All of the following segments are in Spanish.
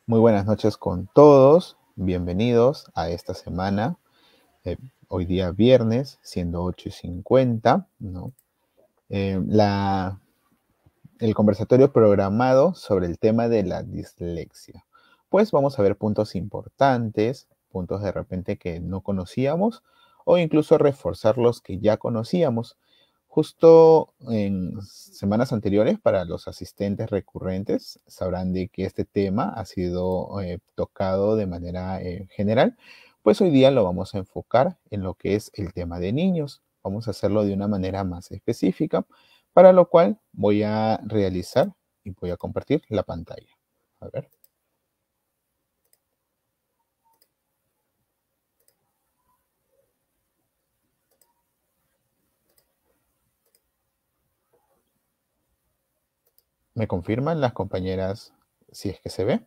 Muy buenas noches con todos. Bienvenidos a esta semana. eh, Hoy día viernes, siendo 8:50, ¿no? El conversatorio programado sobre el tema de la dislexia. Pues vamos a ver puntos importantes, puntos de repente que no conocíamos o incluso reforzar los que ya conocíamos. Justo en semanas anteriores, para los asistentes recurrentes, sabrán de que este tema ha sido tocado de manera general, pues hoy día lo vamos a enfocar en lo que es el tema de niños. Vamos a hacerlo de una manera más específica, para lo cual voy a realizar y voy a compartir la pantalla. A ver, ¿me confirman las compañeras si es que se ve?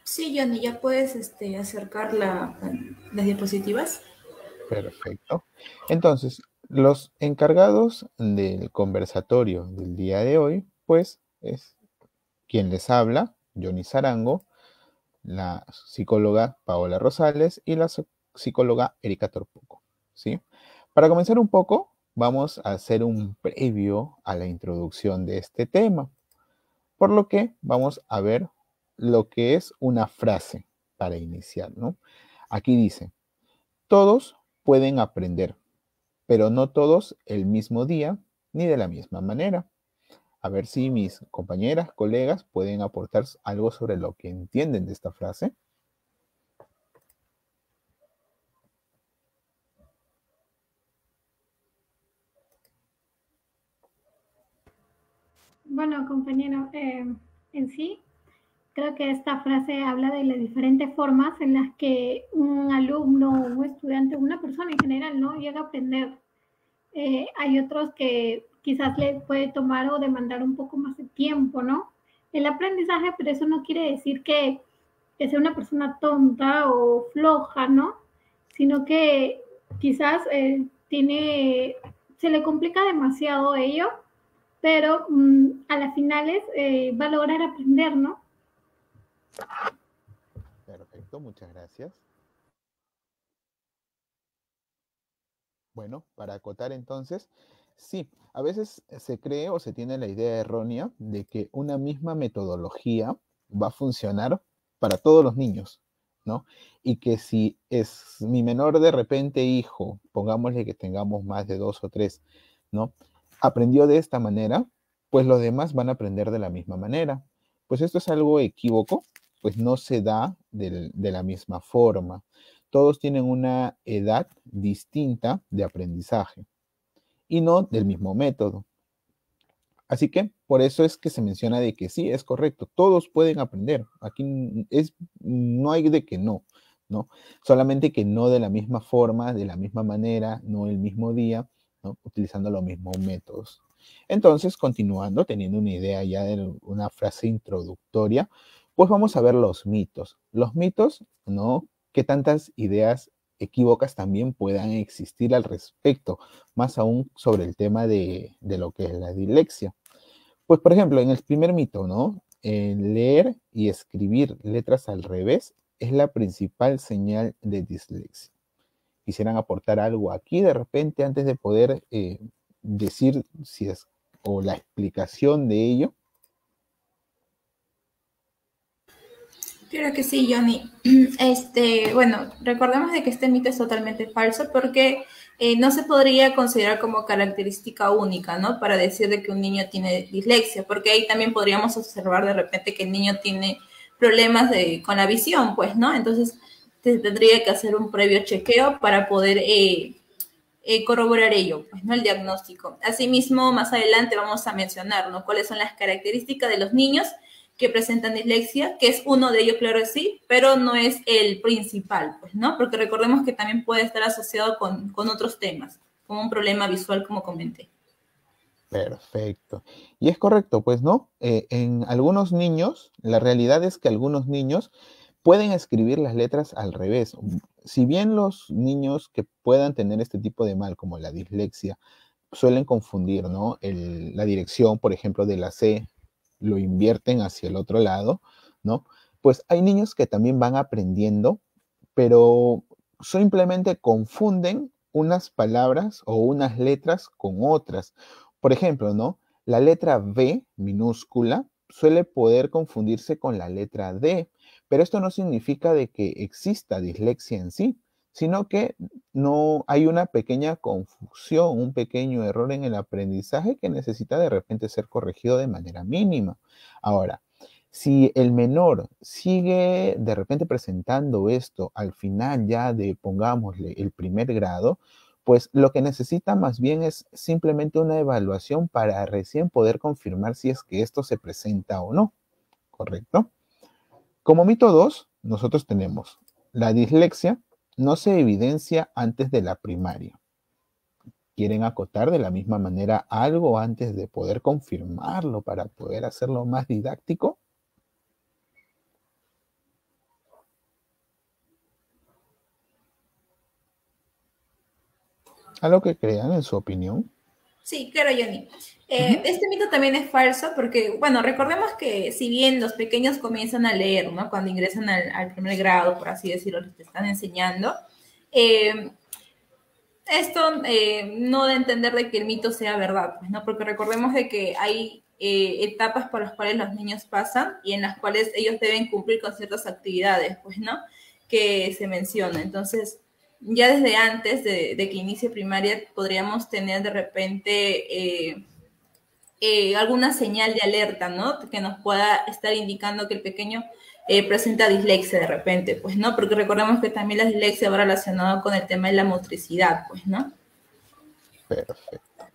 Sí, Johnny, ya puedes acercar las diapositivas. Perfecto. Entonces, los encargados del conversatorio del día de hoy, pues es quien les habla, Johnny Zarango, la psicóloga Paola Rosales y la psicóloga Erika Torpuco, ¿sí? Para comenzar un poco, vamos a hacer un previo a la introducción de este tema, por lo que vamos a ver lo que es una frase para iniciar, ¿no? Aquí dice, todos pueden aprender, pero no todos el mismo día ni de la misma manera. A ver si mis compañeras, colegas pueden aportar algo sobre lo que entienden de esta frase. Bueno, compañero, en sí, creo que esta frase habla de las diferentes formas en las que un alumno, un estudiante, una persona en general, ¿no? Llega a aprender. Hay otros que quizás le puede tomar o demandar un poco más de tiempo, ¿no? El aprendizaje, pero eso no quiere decir que sea una persona tonta o floja, ¿no? Sino que quizás se le complica demasiado ello, pero a las finales va a lograr aprender, ¿no? Perfecto, muchas gracias. Bueno, para acotar entonces, sí, a veces se cree o se tiene la idea errónea de que una misma metodología va a funcionar para todos los niños, ¿no? Y que si es mi menor de repente hijo, pongámosle que tengamos más de dos o tres, ¿no? Aprendió de esta manera, pues los demás van a aprender de la misma manera. Pues esto es algo equívoco, pues no se da de la misma forma. Todos tienen una edad distinta de aprendizaje y no del mismo método. Así que por eso es que se menciona de que sí, es correcto, todos pueden aprender. Aquí no hay de que no, ¿no? Solamente que no de la misma forma, de la misma manera, no el mismo día, ¿no? Utilizando los mismos métodos. Entonces, continuando, teniendo una idea ya de una frase introductoria, pues vamos a ver los mitos. Los mitos, ¿no? ¿Qué tantas ideas equívocas también puedan existir al respecto? Más aún sobre el tema de lo que es la dislexia. Pues, por ejemplo, en el primer mito, ¿no? Leer y escribir letras al revés es la principal señal de dislexia. ¿Quisieran aportar algo aquí de repente antes de poder decir si es o la explicación de ello? Creo que sí, Johnny. Bueno, recordemos de que este mito es totalmente falso porque no se podría considerar como característica única, ¿no? Para decir de que un niño tiene dislexia, porque ahí también podríamos observar de repente que el niño tiene problemas con la visión, pues, ¿no? Entonces, tendría que hacer un previo chequeo para poder corroborar ello, pues, ¿no? El diagnóstico. Asimismo, más adelante vamos a mencionar, ¿no? Cuáles son las características de los niños que presentan dislexia, que es uno de ellos, claro sí, pero no es el principal, pues, ¿no? Porque recordemos que también puede estar asociado con otros temas, como un problema visual, como comenté. Perfecto. Y es correcto, pues, ¿no? En algunos niños, la realidad es que algunos niños pueden escribir las letras al revés. Si bien los niños que puedan tener este tipo de mal, como la dislexia, suelen confundir, ¿no? La dirección, por ejemplo, de la C lo invierten hacia el otro lado, ¿no? Pues hay niños que también van aprendiendo, pero simplemente confunden unas palabras o unas letras con otras. Por ejemplo, ¿no? La letra B minúscula suele poder confundirse con la letra D, pero esto no significa de que exista dislexia en sí, sino que no hay una pequeña confusión, un pequeño error en el aprendizaje que necesita de repente ser corregido de manera mínima. Ahora, si el menor sigue de repente presentando esto al final ya de, pongámosle, el primer grado, pues lo que necesita más bien es simplemente una evaluación para recién poder confirmar si es que esto se presenta o no, ¿correcto? Como mito 2, nosotros tenemos la dislexia no se evidencia antes de la primaria. ¿Quieren acotar de la misma manera algo antes de poder confirmarlo para poder hacerlo más didáctico? ¿Algo que crean en su opinión? Sí, claro, Johnny. Este mito también es falso porque, bueno, recordemos que si bien los pequeños comienzan a leer, ¿no? Cuando ingresan al primer grado, por así decirlo, les están enseñando, esto no de entender de que el mito sea verdad, pues, ¿no? Porque recordemos de que hay etapas por las cuales los niños pasan y en las cuales ellos deben cumplir con ciertas actividades, pues, ¿no? Que se menciona. Entonces, ya desde antes de que inicie primaria podríamos tener de repente alguna señal de alerta, ¿no? Que nos pueda estar indicando que el pequeño presenta dislexia de repente, pues, ¿no? Porque recordemos que también la dislexia va relacionada con el tema de la motricidad, pues, ¿no? Perfecto.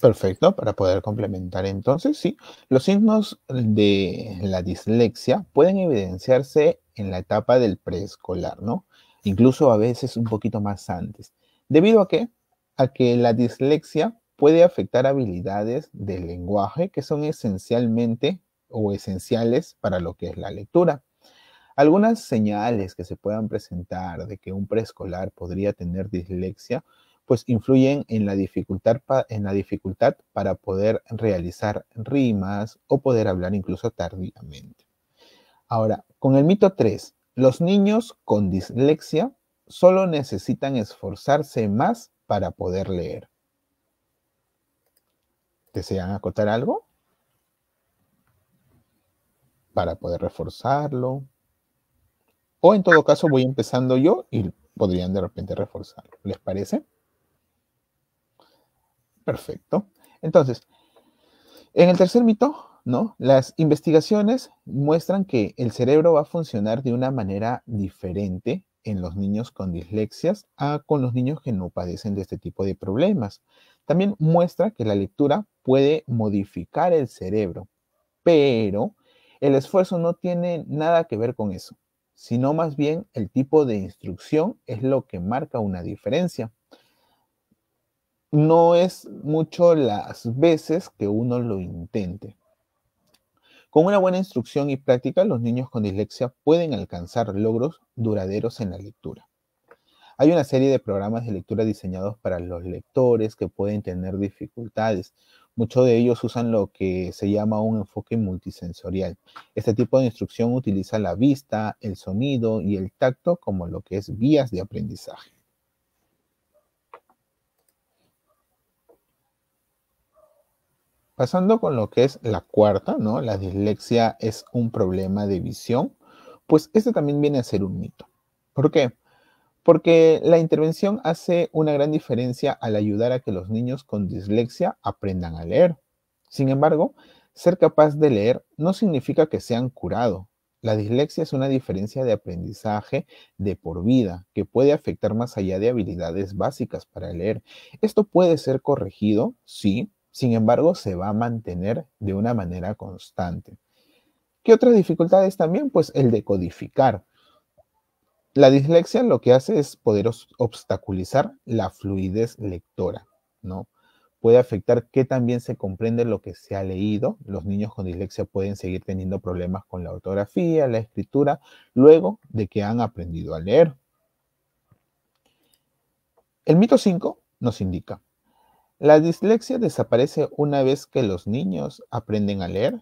Perfecto, para poder complementar entonces, sí, los signos de la dislexia pueden evidenciarse en la etapa del preescolar, ¿no? Incluso a veces un poquito más antes. ¿Debido a qué? A que la dislexia puede afectar habilidades del lenguaje que son esencialmente o esenciales para lo que es la lectura. Algunas señales que se puedan presentar de que un preescolar podría tener dislexia, pues influyen en la dificultad para poder realizar rimas o poder hablar incluso tardíamente. Ahora, con el mito 3, los niños con dislexia solo necesitan esforzarse más para poder leer. ¿Desean acotar algo? Para poder reforzarlo. O en todo caso voy empezando yo y podrían de repente reforzarlo. ¿Les parece? Perfecto. Entonces, en el tercer mito, ¿no? Las investigaciones muestran que el cerebro va a funcionar de una manera diferente en los niños con dislexias a con los niños que no padecen de este tipo de problemas. También muestra que la lectura puede modificar el cerebro, pero el esfuerzo no tiene nada que ver con eso, sino más bien el tipo de instrucción es lo que marca una diferencia. No es mucho las veces que uno lo intente. Con una buena instrucción y práctica, los niños con dislexia pueden alcanzar logros duraderos en la lectura. Hay una serie de programas de lectura diseñados para los lectores que pueden tener dificultades. Muchos de ellos usan lo que se llama un enfoque multisensorial. Este tipo de instrucción utiliza la vista, el sonido y el tacto como lo que es vías de aprendizaje. Pasando con lo que es la cuarta, ¿no? La dislexia es un problema de visión, pues este también viene a ser un mito. ¿Por qué? Porque la intervención hace una gran diferencia al ayudar a que los niños con dislexia aprendan a leer. Sin embargo, ser capaz de leer no significa que sean curados. La dislexia es una diferencia de aprendizaje de por vida que puede afectar más allá de habilidades básicas para leer. Esto puede ser corregido, sí, sin embargo, se va a mantener de una manera constante. ¿Qué otras dificultades también? Pues el decodificar. La dislexia lo que hace es poder obstaculizar la fluidez lectora, ¿no? Puede afectar que también se comprende lo que se ha leído. Los niños con dislexia pueden seguir teniendo problemas con la ortografía, la escritura, luego de que han aprendido a leer. El mito 5 nos indica, ¿la dislexia desaparece una vez que los niños aprenden a leer?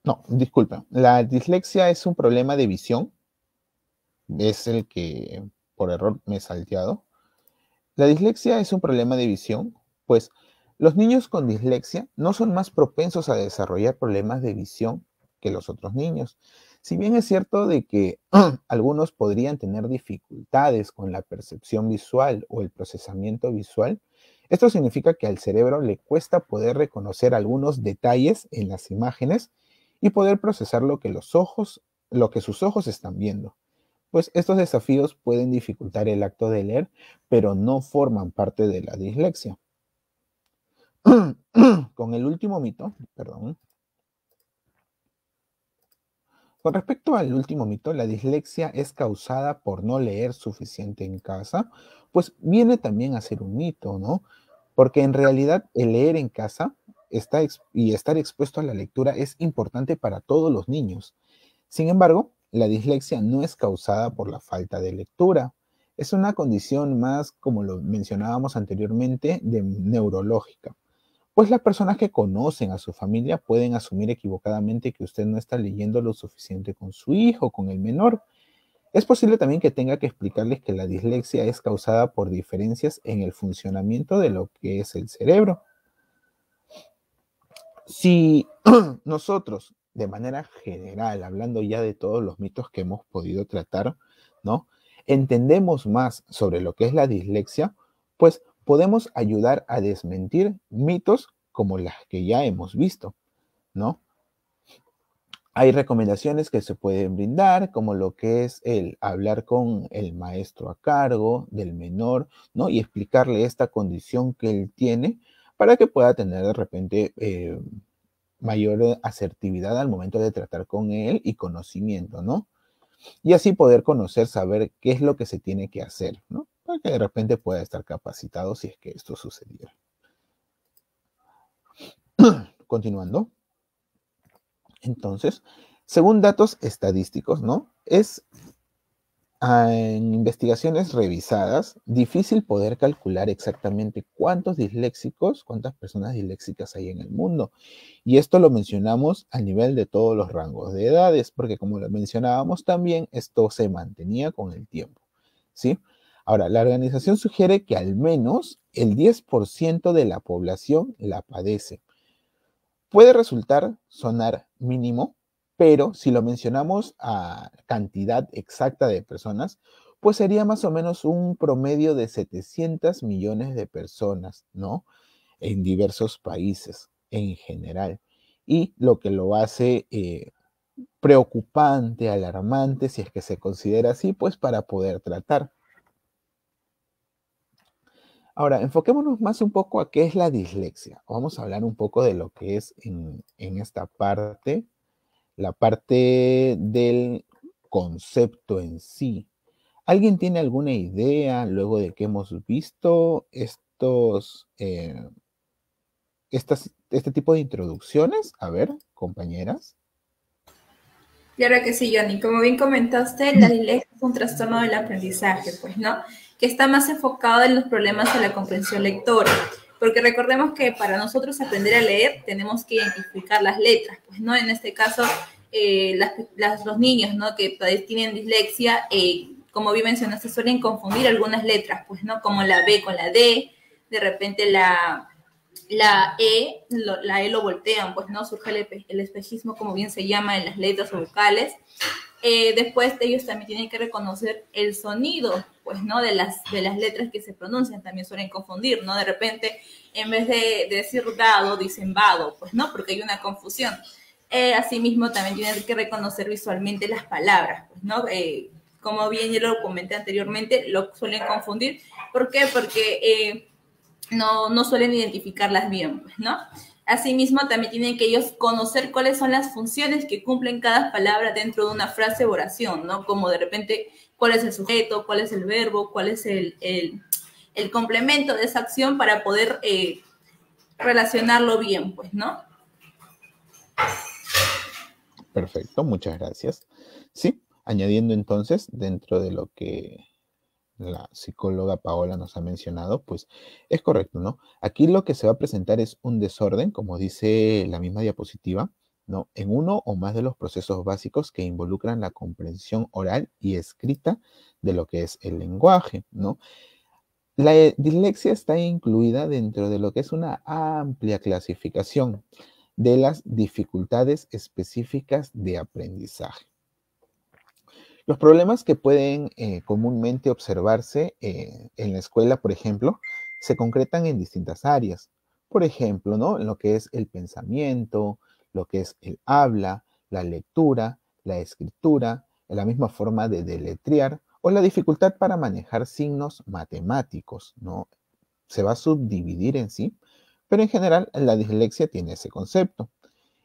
No, disculpa. La dislexia es un problema de visión. Es el que por error me he salteado. La dislexia es un problema de visión, pues los niños con dislexia no son más propensos a desarrollar problemas de visión que los otros niños. Si bien es cierto de que algunos podrían tener dificultades con la percepción visual o el procesamiento visual, esto significa que al cerebro le cuesta poder reconocer algunos detalles en las imágenes y poder procesar lo que sus ojos están viendo. Pues estos desafíos pueden dificultar el acto de leer, pero no forman parte de la dislexia. Con el último mito, perdón. Con respecto al último mito, la dislexia es causada por no leer suficiente en casa, pues viene también a ser un mito, ¿no? Porque en realidad el leer en casa y estar expuesto a la lectura es importante para todos los niños. Sin embargo, la dislexia no es causada por la falta de lectura. Es una condición más, como lo mencionábamos anteriormente, neurológica. Pues las personas que conocen a su familia pueden asumir equivocadamente que usted no está leyendo lo suficiente con su hijo, con el menor. Es posible también que tenga que explicarles que la dislexia es causada por diferencias en el funcionamiento de lo que es el cerebro. Si nosotros, de manera general, hablando ya de todos los mitos que hemos podido tratar, ¿no? Entendemos más sobre lo que es la dislexia, pues podemos ayudar a desmentir mitos como las que ya hemos visto, ¿no? Hay recomendaciones que se pueden brindar, como lo que es el hablar con el maestro a cargo del menor, ¿no? Y explicarle esta condición que él tiene para que pueda tener de repente mayor asertividad al momento de tratar con él y conocimiento, ¿no? Y así poder conocer, saber qué es lo que se tiene que hacer, ¿no? Para que de repente pueda estar capacitado si es que esto sucediera. Continuando. Entonces, según datos estadísticos, ¿no? Es en investigaciones revisadas difícil poder calcular exactamente cuántas personas disléxicas hay en el mundo. Y esto lo mencionamos a nivel de todos los rangos de edades, porque como lo mencionábamos también, esto se mantenía con el tiempo, ¿sí? Ahora, la organización sugiere que al menos el 10% de la población la padece. Puede sonar mínimo, pero si lo mencionamos a cantidad exacta de personas, pues sería más o menos un promedio de 700 millones de personas, ¿no? En diversos países en general. Y lo que lo hace preocupante, alarmante, si es que se considera así, pues para poder tratar. Ahora, enfoquémonos más un poco a qué es la dislexia. Vamos a hablar un poco de lo que es en esta parte, la parte del concepto en sí. ¿Alguien tiene alguna idea luego de que hemos visto este tipo de introducciones? A ver, compañeras. Claro que sí, Johnny. Como bien comentaste, la dislexia es un trastorno del aprendizaje, pues, ¿no? Que está más enfocado en los problemas de la comprensión lectora. Porque recordemos que para nosotros aprender a leer tenemos que identificar las letras, pues, ¿no? En este caso, los niños, ¿no? Que tienen dislexia, como bien mencionaste, suelen confundir algunas letras, pues, ¿no? Como la B con la D, de repente la E lo voltean, pues no surge el espejismo, como bien se llama en las letras o vocales. Después ellos también tienen que reconocer el sonido, pues, ¿no? De las letras que se pronuncian, también suelen confundir, ¿no? De repente, en vez de decir dado, dicen vado, pues, ¿no? Porque hay una confusión. Asimismo, también tienen que reconocer visualmente las palabras, pues, ¿no? Como bien ya lo comenté anteriormente, lo suelen confundir. ¿Por qué? Porque no suelen identificarlas bien, pues, ¿no? Asimismo, también tienen que ellos conocer cuáles son las funciones que cumplen cada palabra dentro de una frase o oración, ¿no? Como de repente, cuál es el sujeto, cuál es el verbo, cuál es el complemento de esa acción para poder relacionarlo bien, pues, ¿no? Perfecto, muchas gracias. Sí, añadiendo entonces, dentro de lo que la psicóloga Paola nos ha mencionado, pues es correcto, ¿no? Aquí lo que se va a presentar es un desorden, como dice la misma diapositiva, ¿no? En uno o más de los procesos básicos que involucran la comprensión oral y escrita de lo que es el lenguaje, ¿no? La dislexia está incluida dentro de lo que es una amplia clasificación de las dificultades específicas de aprendizaje. Los problemas que pueden comúnmente observarse en la escuela, por ejemplo, se concretan en distintas áreas. Por ejemplo, ¿no? Lo que es el pensamiento, lo que es el habla, la lectura, la escritura, la misma forma de deletrear o la dificultad para manejar signos matemáticos, ¿no? Se va a subdividir en sí, pero en general la dislexia tiene ese concepto.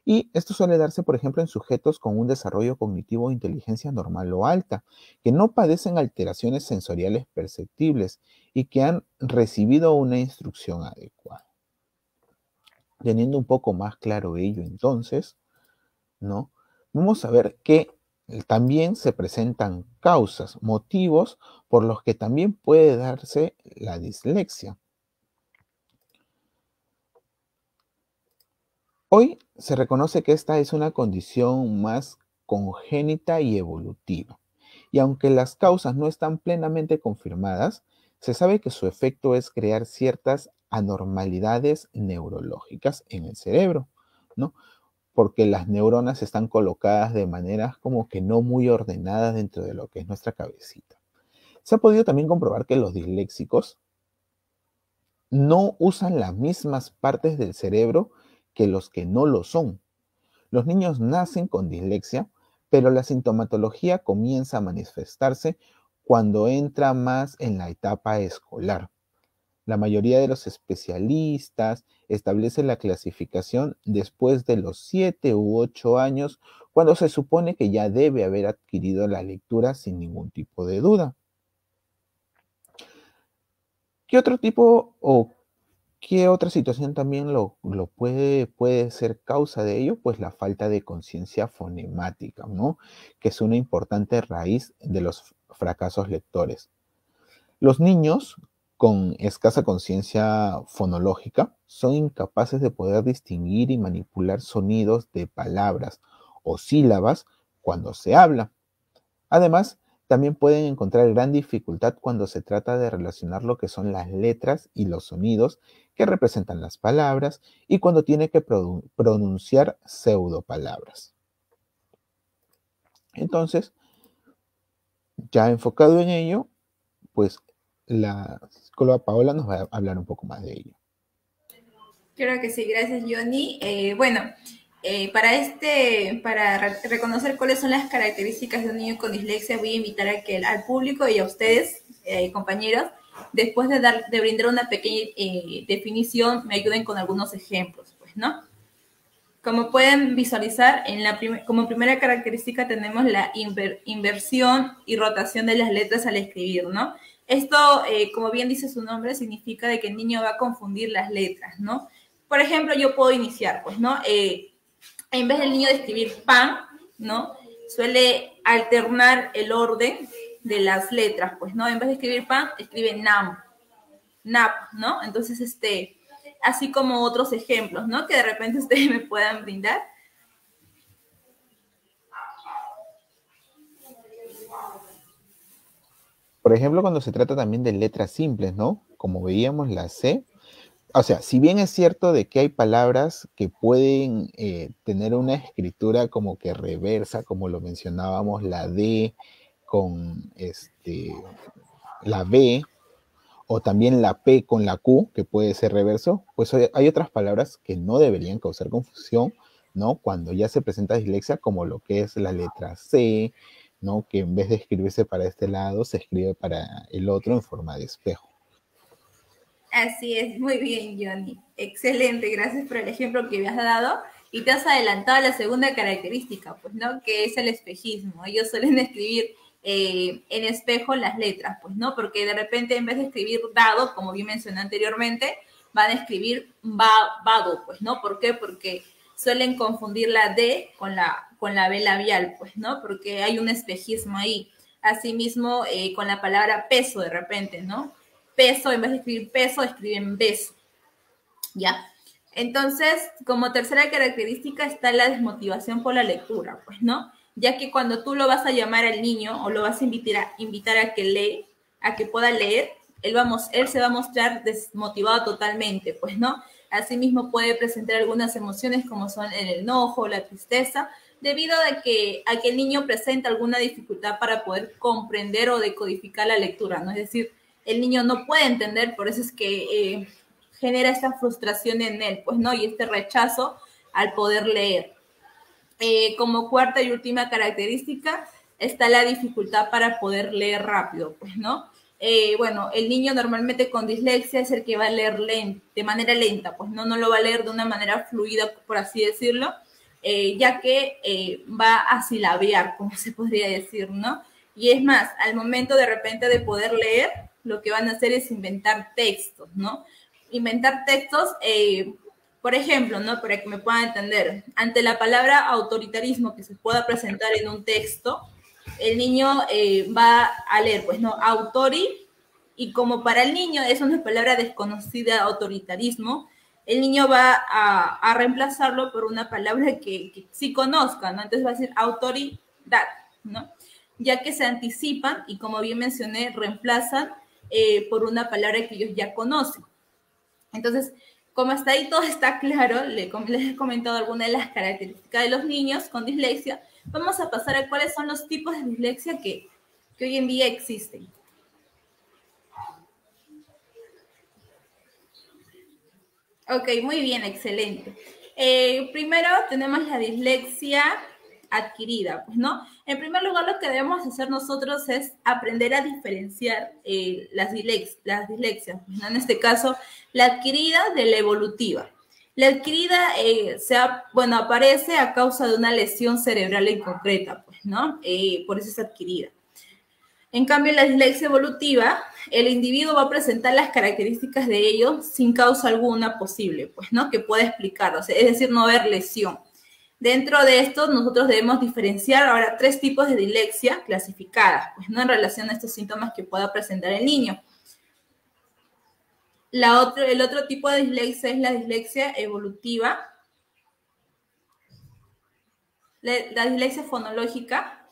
Y esto suele darse, por ejemplo, en sujetos con un desarrollo cognitivo o inteligencia normal o alta, que no padecen alteraciones sensoriales perceptibles y que han recibido una instrucción adecuada. Teniendo un poco más claro ello, entonces, ¿no? Vamos a ver que también se presentan causas, motivos por los que también puede darse la dislexia. Hoy se reconoce que esta es una condición más congénita y evolutiva. Y aunque las causas no están plenamente confirmadas, se sabe que su efecto es crear ciertas anormalidades neurológicas en el cerebro, ¿no? Porque las neuronas están colocadas de maneras como que no muy ordenadas dentro de lo que es nuestra cabecita. Se ha podido también comprobar que los disléxicos no usan las mismas partes del cerebro que los que no lo son. Los niños nacen con dislexia, pero la sintomatología comienza a manifestarse cuando entra más en la etapa escolar. La mayoría de los especialistas establecen la clasificación después de los 7 u 8 años, cuando se supone que ya debe haber adquirido la lectura sin ningún tipo de duda. ¿Qué otro tipo o qué otra situación también puede ser causa de ello? Pues la falta de conciencia fonemática, ¿no? Que es una importante raíz de los fracasos lectores. Los niños con escasa conciencia fonológica son incapaces de poder distinguir y manipular sonidos de palabras o sílabas cuando se habla. Además, también pueden encontrar gran dificultad cuando se trata de relacionar lo que son las letras y los sonidos que representan las palabras y cuando tiene que pronunciar pseudopalabras. Entonces, ya enfocado en ello, pues la psicóloga Paola nos va a hablar un poco más de ello. Creo que sí, gracias Johnny. Para reconocer cuáles son las características de un niño con dislexia, voy a invitar al público y a ustedes, compañeros, después de brindar una pequeña definición, me ayuden con algunos ejemplos, pues, ¿no? Como pueden visualizar, como primera característica tenemos la inversión y rotación de las letras al escribir, ¿no? Esto, como bien dice su nombre, significa de que el niño va a confundir las letras, ¿no? Por ejemplo, yo puedo iniciar, pues, ¿no? En vez del niño de escribir pan, ¿no? Suele alternar el orden de las letras, pues, ¿no? En vez de escribir pan, escribe nap, ¿no? Entonces, así como otros ejemplos, ¿no? Que de repente ustedes me puedan brindar. Por ejemplo, cuando se trata también de letras simples, ¿no? Como veíamos la C. O sea, si bien es cierto de que hay palabras que pueden tener una escritura como que reversa, como lo mencionábamos, la D con la B, o también la P con la Q, que puede ser reverso, pues hay otras palabras que no deberían causar confusión, ¿no? Cuando ya se presenta dislexia, como lo que es la letra C, ¿no? Que en vez de escribirse para este lado, se escribe para el otro en forma de espejo. Así es, muy bien, Johnny. Excelente, gracias por el ejemplo que me has dado. Y te has adelantado a la segunda característica, pues, ¿no? Que es el espejismo. Ellos suelen escribir en espejo las letras, pues, ¿no? Porque de repente en vez de escribir dado, como bien mencioné anteriormente, van a escribir vado, pues, ¿no? ¿Por qué? Porque suelen confundir la D con la B labial, pues, ¿no? Porque hay un espejismo ahí. Asimismo, con la palabra peso de repente, ¿no? Peso, en vez de escribir peso, escriben beso, ¿ya? Entonces, como tercera característica está la desmotivación por la lectura, pues, ¿no? Ya que cuando tú lo vas a llamar al niño o lo vas a invitar a que lee, a que pueda leer, él se va a mostrar desmotivado totalmente, pues, ¿no? Asimismo puede presentar algunas emociones como son el enojo, la tristeza, debido a que el niño presenta alguna dificultad para poder comprender o decodificar la lectura, ¿no? Es decir, el niño no puede entender, por eso es que genera esta frustración en él, pues, ¿no? Y este rechazo al poder leer. Como cuarta y última característica está la dificultad para poder leer rápido, pues, ¿no? Bueno, el niño normalmente con dislexia es el que va a leer de manera lenta, pues no lo va a leer de una manera fluida, por así decirlo, ya que va a silabear, como se podría decir, ¿no? Y es más, al momento de repente de poder leer, lo que van a hacer es inventar textos, ¿no? Inventar textos, por ejemplo, ¿no? Para que me puedan entender, ante la palabra autoritarismo que se pueda presentar en un texto, el niño va a leer, pues, ¿no? Autori, y como para el niño es una palabra desconocida, autoritarismo, el niño va a reemplazarlo por una palabra que sí conozca, ¿no? Entonces va a decir autoridad, ¿no? Ya que se anticipan y, como bien mencioné, reemplazan por una palabra que ellos ya conocen. Entonces, como hasta ahí todo está claro, les he comentado algunas de las características de los niños con dislexia. Vamos a pasar a cuáles son los tipos de dislexia que hoy en día existen. Ok, muy bien, excelente. Primero tenemos la dislexia adquirida, pues, ¿no? En primer lugar, lo que debemos hacer nosotros es aprender a diferenciar las dislexias, pues, ¿no? En este caso, la adquirida de la evolutiva. La adquirida aparece a causa de una lesión cerebral en concreta, pues, ¿no? Por eso es adquirida. En cambio, la dislexia evolutiva, el individuo va a presentar las características de ello sin causa alguna posible, pues, ¿no? Que pueda explicarlo, es decir, no haber lesión. Dentro de esto, nosotros debemos diferenciar ahora 3 tipos de dislexia clasificadas, pues, ¿no? En relación a estos síntomas que pueda presentar el niño. El otro tipo de dislexia es la dislexia evolutiva, la dislexia fonológica.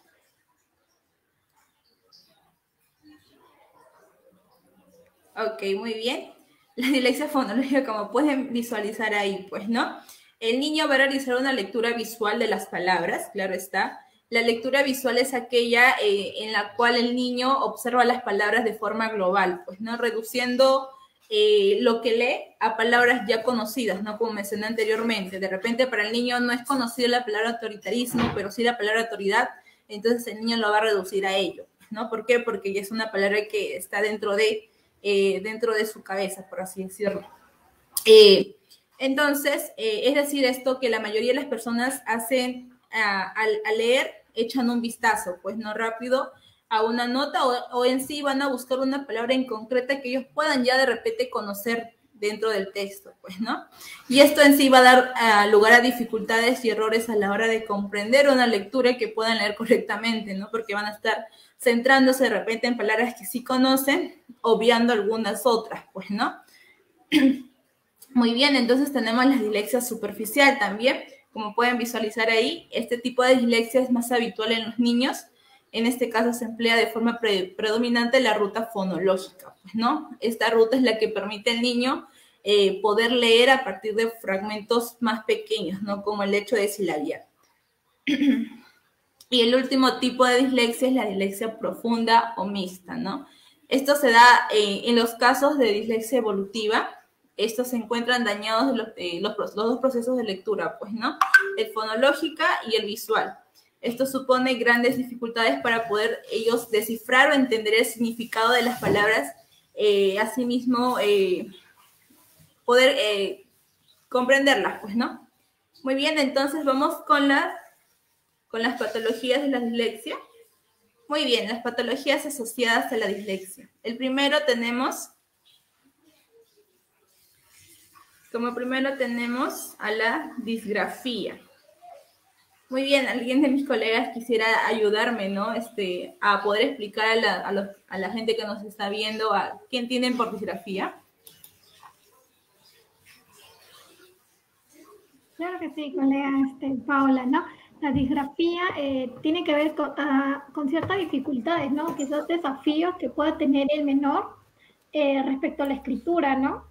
Ok, muy bien. La dislexia fonológica, como pueden visualizar ahí, pues, ¿no? El niño va a realizar una lectura visual de las palabras, claro está. La lectura visual es aquella en la cual el niño observa las palabras de forma global, pues, ¿no? Reduciendo lo que lee a palabras ya conocidas, ¿no? Como mencioné anteriormente. De repente para el niño no es conocida la palabra autoritarismo, pero sí la palabra autoridad, entonces el niño lo va a reducir a ello, ¿no? ¿Por qué? Porque ya es una palabra que está dentro de su cabeza, por así decirlo. Entonces, es decir, esto que la mayoría de las personas hacen al leer, echan un vistazo, pues no rápido, a una nota o en sí van a buscar una palabra en concreta que ellos puedan ya de repente conocer dentro del texto, pues, ¿no? Y esto en sí va a dar lugar a dificultades y errores a la hora de comprender una lectura que puedan leer correctamente, ¿no? Porque van a estar centrándose de repente en palabras que sí conocen, obviando algunas otras, pues, ¿no? Muy bien, entonces tenemos la dislexia superficial también. Como pueden visualizar ahí, este tipo de dislexia es más habitual en los niños. En este caso se emplea de forma predominante la ruta fonológica, pues, ¿no? Esta ruta es la que permite al niño poder leer a partir de fragmentos más pequeños, ¿no? Como el hecho de silabiar. Y el último tipo de dislexia es la dislexia profunda o mixta, ¿no? Esto se da en los casos de dislexia evolutiva. Estos se encuentran dañados los dos procesos de lectura, pues, ¿no? El fonológica y el visual. Esto supone grandes dificultades para poder ellos descifrar o entender el significado de las palabras, asimismo poder comprenderlas, pues, ¿no? Muy bien, entonces vamos con las patologías de la dislexia. Muy bien, las patologías asociadas a la dislexia. Como primero tenemos a la disgrafía. Muy bien, alguien de mis colegas quisiera ayudarme, ¿no? A poder explicar a la gente que nos está viendo a qué entienden por disgrafía. Claro que sí, colega Paola, ¿no? La disgrafía tiene que ver con ciertas dificultades, ¿no? Quizás desafíos que pueda tener el menor respecto a la escritura, ¿no?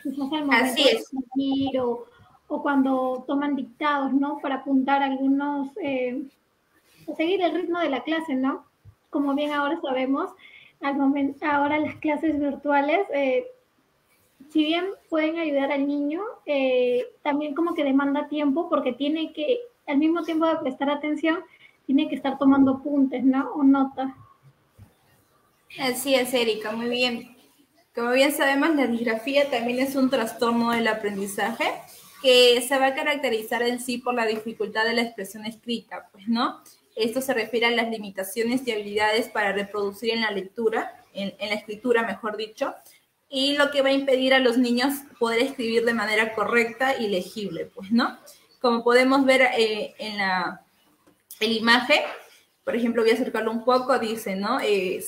Quizás al momento Así de es. escribir o cuando toman dictados, ¿no? Para apuntar algunos, o seguir el ritmo de la clase, ¿no? Como bien ahora sabemos, ahora las clases virtuales si bien pueden ayudar al niño, también como que demanda tiempo porque tiene que, al mismo tiempo de prestar atención, tiene que estar tomando apuntes, ¿no? O notas. Así es, Erika, muy bien. Como bien sabemos, la disgrafía también es un trastorno del aprendizaje que se va a caracterizar en sí por la dificultad de la expresión escrita, pues, ¿no? Esto se refiere a las limitaciones y habilidades para reproducir en la lectura, en la escritura, mejor dicho, y lo que va a impedir a los niños poder escribir de manera correcta y legible, pues, ¿no? Como podemos ver en la imagen, por ejemplo, voy a acercarlo un poco, dice, ¿no?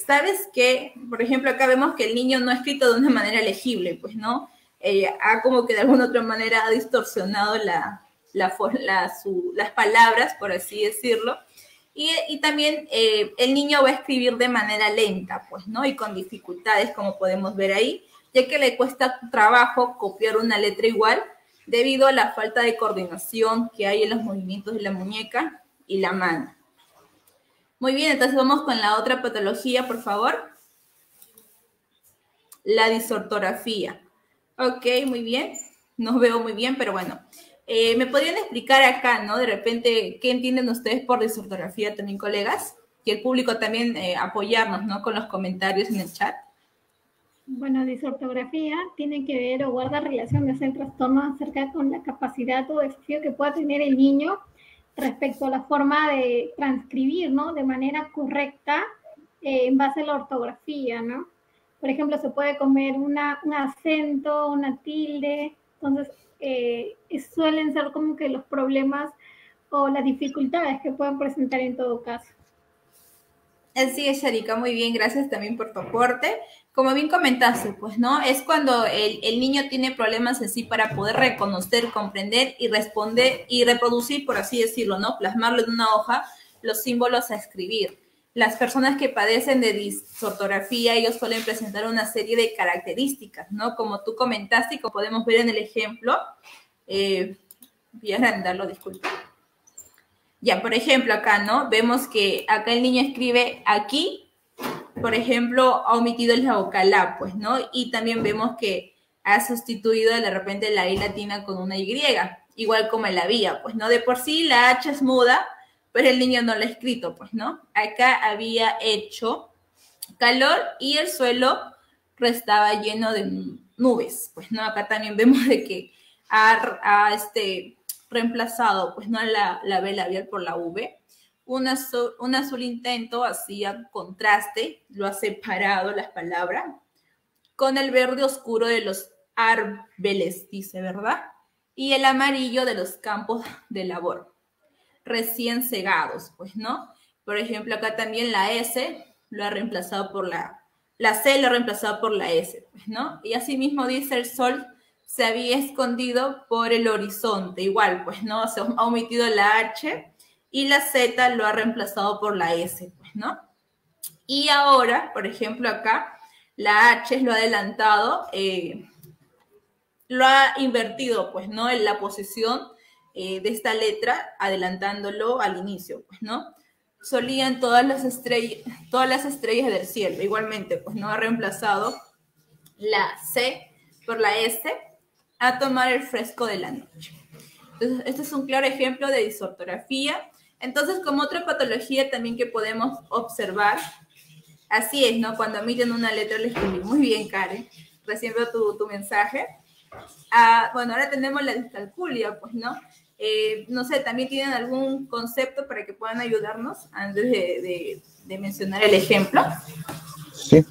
¿Sabes qué? Por ejemplo, acá vemos que el niño no ha escrito de una manera legible, pues, ¿no? Ha como que de alguna otra manera ha distorsionado las palabras, por así decirlo. Y también el niño va a escribir de manera lenta, pues, ¿no? Y con dificultades, como podemos ver ahí, ya que le cuesta trabajo copiar una letra igual debido a la falta de coordinación que hay en los movimientos de la muñeca y la mano. Muy bien, entonces vamos con la otra patología, por favor. La disortografía. Ok, muy bien. No veo muy bien, pero bueno. ¿Me podrían explicar acá, ¿no? De repente, ¿qué entienden ustedes por disortografía también, colegas? Y el público también apoyarnos, ¿no? Con los comentarios en el chat. Bueno, disortografía tiene que ver o guarda relación de hacer trastorno acerca con la capacidad o desafío que pueda tener el niño respecto a la forma de transcribir, ¿no? De manera correcta en base a la ortografía, ¿no? Por ejemplo, se puede comer un acento, una tilde, entonces suelen ser como que los problemas o las dificultades que pueden presentar en todo caso. Así es, Sharika, muy bien, gracias también por tu aporte. Como bien comentaste, pues, ¿no? Es cuando el niño tiene problemas en sí para poder reconocer, comprender y responder y reproducir, por así decirlo, ¿no? Plasmarlo en una hoja, los símbolos a escribir. Las personas que padecen de disortografía, ellos suelen presentar una serie de características, ¿no? Como tú comentaste y como podemos ver en el ejemplo, voy a agrandarlo, disculpa. Ya, por ejemplo, acá, ¿no? Vemos que acá el niño escribe aquí, por ejemplo, ha omitido la vocal A, pues, ¿no? Y también vemos que ha sustituido de repente la I latina con una Y, igual como en la vía, pues, ¿no? De por sí la H es muda, pero el niño no la ha escrito, pues, ¿no? Acá había hecho calor y el suelo estaba lleno de nubes, pues, ¿no? Acá también vemos de que ha reemplazado, pues, ¿no? La B labial por la V. Un azul intento hacía contraste, lo ha separado las palabras, con el verde oscuro de los árboles, dice, ¿verdad? Y el amarillo de los campos de labor, recién cegados, pues, ¿no? Por ejemplo, acá también la S lo ha reemplazado por la C lo ha reemplazado por la S, pues, ¿no? Y así mismo dice el sol se había escondido por el horizonte, igual, pues, ¿no? Se ha omitido la H y la Z lo ha reemplazado por la S, pues, ¿no? Y ahora, por ejemplo, acá, la H lo ha adelantado, lo ha invertido, pues, ¿no? En la posición de esta letra, adelantándolo al inicio, pues, ¿no? Solían todas las estrellas del cielo, igualmente, pues, ¿no? Ha reemplazado la C por la S a tomar el fresco de la noche. Entonces, este es un claro ejemplo de disortografía. Entonces, como otra patología también que podemos observar, así es, ¿no? Cuando omiten una letra, le escribí muy bien, Karen. Recién veo tu mensaje. Bueno, ahora tenemos la discalculia, pues, ¿no? No sé, ¿también tienen algún concepto para que puedan ayudarnos antes de mencionar el ejemplo? Sí,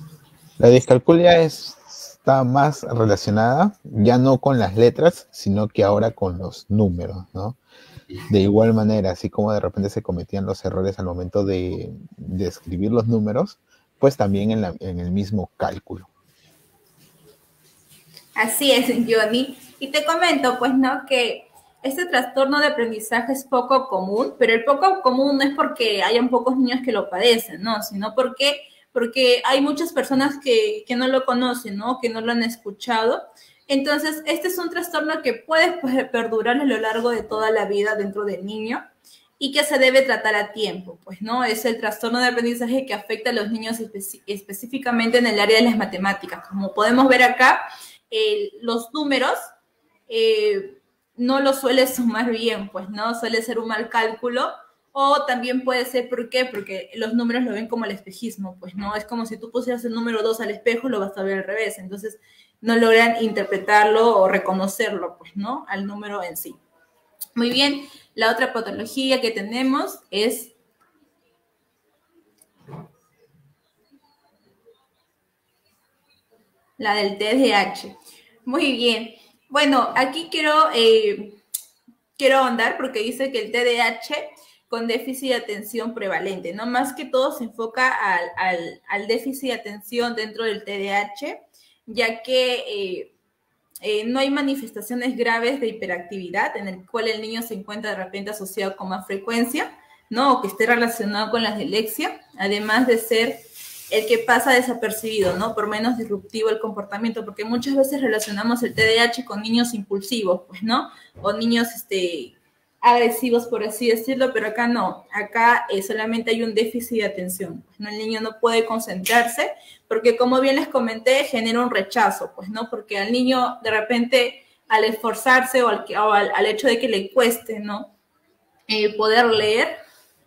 la discalculia está más relacionada ya no con las letras, sino que ahora con los números, ¿no? De igual manera, así como de repente se cometían los errores al momento de escribir los números, pues también en el mismo cálculo. Así es, Johnny. Y te comento, pues, ¿no? Que este trastorno de aprendizaje es poco común, pero el poco común no es porque hayan pocos niños que lo padecen, ¿no? Sino porque hay muchas personas que no lo conocen, ¿no? Que no lo han escuchado. Entonces, este es un trastorno que puede perdurar a lo largo de toda la vida dentro del niño y que se debe tratar a tiempo, pues, ¿no? Es el trastorno de aprendizaje que afecta a los niños específicamente en el área de las matemáticas. Como podemos ver acá, los números no los suele sumar bien, pues, ¿no? Suele ser un mal cálculo, o también puede ser, ¿por qué? Porque los números lo ven como el espejismo, pues, ¿no? Es como si tú pusieras el número 2 al espejo, lo vas a ver al revés, entonces no logran interpretarlo o reconocerlo, pues, ¿no? Al número en sí. Muy bien, la otra patología que tenemos es la del TDAH. Muy bien. Bueno, aquí quiero ahondar porque dice que el TDAH con déficit de atención prevalente, ¿no? Más que todo se enfoca al déficit de atención dentro del TDAH, ya que no hay manifestaciones graves de hiperactividad en el cual el niño se encuentra de repente asociado con más frecuencia, ¿no? O que esté relacionado con la dislexia, además de ser el que pasa desapercibido, ¿no? Por menos disruptivo el comportamiento, porque muchas veces relacionamos el TDAH con niños impulsivos, pues, ¿no? O niños, agresivos, por así decirlo, pero acá no, acá solamente hay un déficit de atención, pues, ¿no? El niño no puede concentrarse, porque como bien les comenté, genera un rechazo, pues, ¿no? Porque al niño, de repente, al esforzarse o al hecho de que le cueste, ¿no? Poder leer,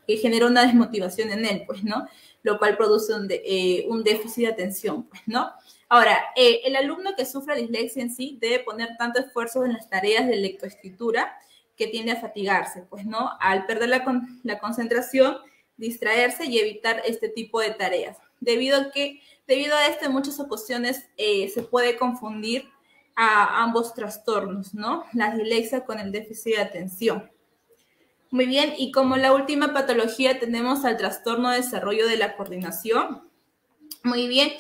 genera una desmotivación en él, pues, ¿no? Lo cual produce un déficit de atención, pues, ¿no? Ahora, el alumno que sufre dislexia en sí debe poner tanto esfuerzo en las tareas de lectoescritura que tiende a fatigarse, pues, ¿no? Al perder la concentración, distraerse y evitar este tipo de tareas. Debido a esto, en muchas ocasiones se puede confundir a ambos trastornos, ¿no? La dislexia con el déficit de atención. Muy bien, y como la última patología tenemos al trastorno de desarrollo de la coordinación. Muy bien,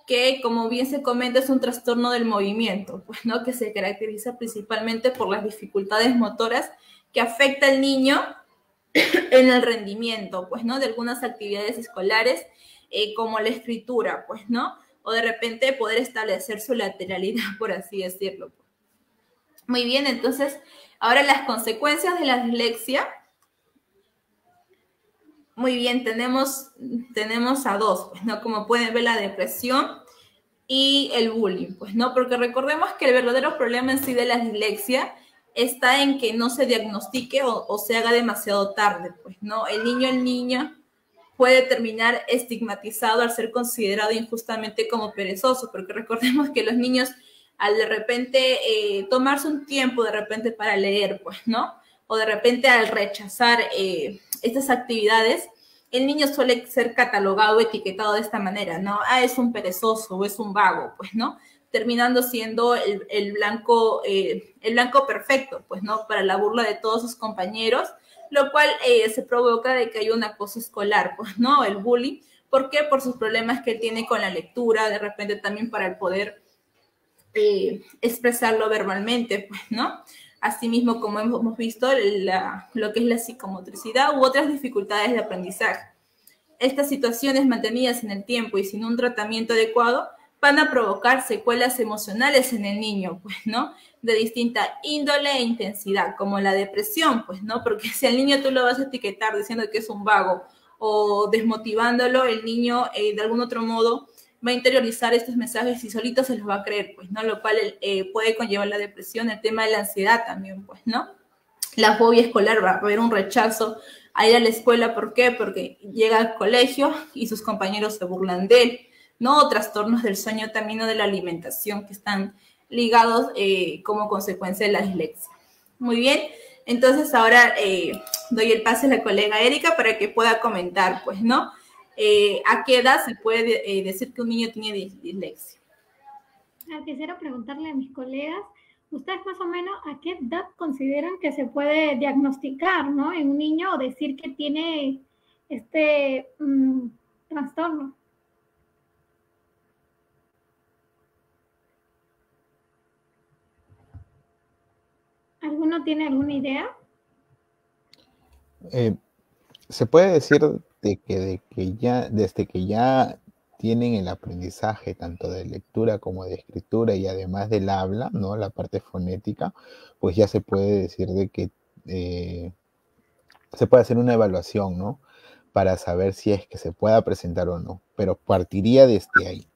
que como bien se comenta es un trastorno del movimiento, pues, ¿no? Que se caracteriza principalmente por las dificultades motoras que afecta al niño en el rendimiento, pues, ¿no? De algunas actividades escolares, como la escritura, pues, ¿no? O de repente poder establecer su lateralidad, por así decirlo. Muy bien, entonces, ahora las consecuencias de la dislexia. Muy bien, tenemos a dos, pues, ¿no? Como pueden ver, la depresión y el bullying, pues, ¿no? Porque recordemos que el verdadero problema en sí de la dislexia está en que no se diagnostique o se haga demasiado tarde, pues, ¿no? El niño puede terminar estigmatizado al ser considerado injustamente como perezoso, porque recordemos que los niños, al de repente tomarse un tiempo de repente para leer, pues, ¿no? O de repente al rechazar estas actividades, el niño suele ser catalogado o etiquetado de esta manera, ¿no? Ah, es un perezoso o es un vago, pues, ¿no? Terminando siendo el blanco perfecto, pues, ¿no? Para la burla de todos sus compañeros, lo cual se provoca de que haya un acoso escolar, pues, ¿no? El bullying. ¿Por qué? Por sus problemas que él tiene con la lectura, de repente también para el poder expresarlo verbalmente, pues, ¿no? Asimismo, como hemos visto, lo que es la psicomotricidad u otras dificultades de aprendizaje. Estas situaciones mantenidas en el tiempo y sin un tratamiento adecuado van a provocar secuelas emocionales en el niño, pues, ¿no? De distinta índole e intensidad, como la depresión, pues, ¿no? Porque si al niño tú lo vas a etiquetar diciendo que es un vago o desmotivándolo, el niño de algún otro modo va a interiorizar estos mensajes y solito se los va a creer, pues, ¿no? Lo cual puede conllevar la depresión, el tema de la ansiedad también, pues, ¿no? La fobia escolar, va a haber un rechazo a ir a la escuela. ¿Por qué? Porque llega al colegio y sus compañeros se burlan de él, ¿no? Trastornos del sueño también o de la alimentación que están ligados como consecuencia de la dislexia. Muy bien, entonces ahora doy el pase a la colega Erika para que pueda comentar, pues, ¿no? ¿A qué edad se puede decir que un niño tiene dislexia? Quisiera preguntarle a mis colegas, ¿ustedes más o menos a qué edad consideran que se puede diagnosticar, ¿no? En un niño o decir que tiene este trastorno? ¿Alguno tiene alguna idea? Se puede decir desde que ya tienen el aprendizaje tanto de lectura como de escritura y además del habla, ¿no? La parte fonética, pues ya se puede decir de que se puede hacer una evaluación, ¿no? Para saber si es que se pueda presentar o no, pero partiría desde ahí.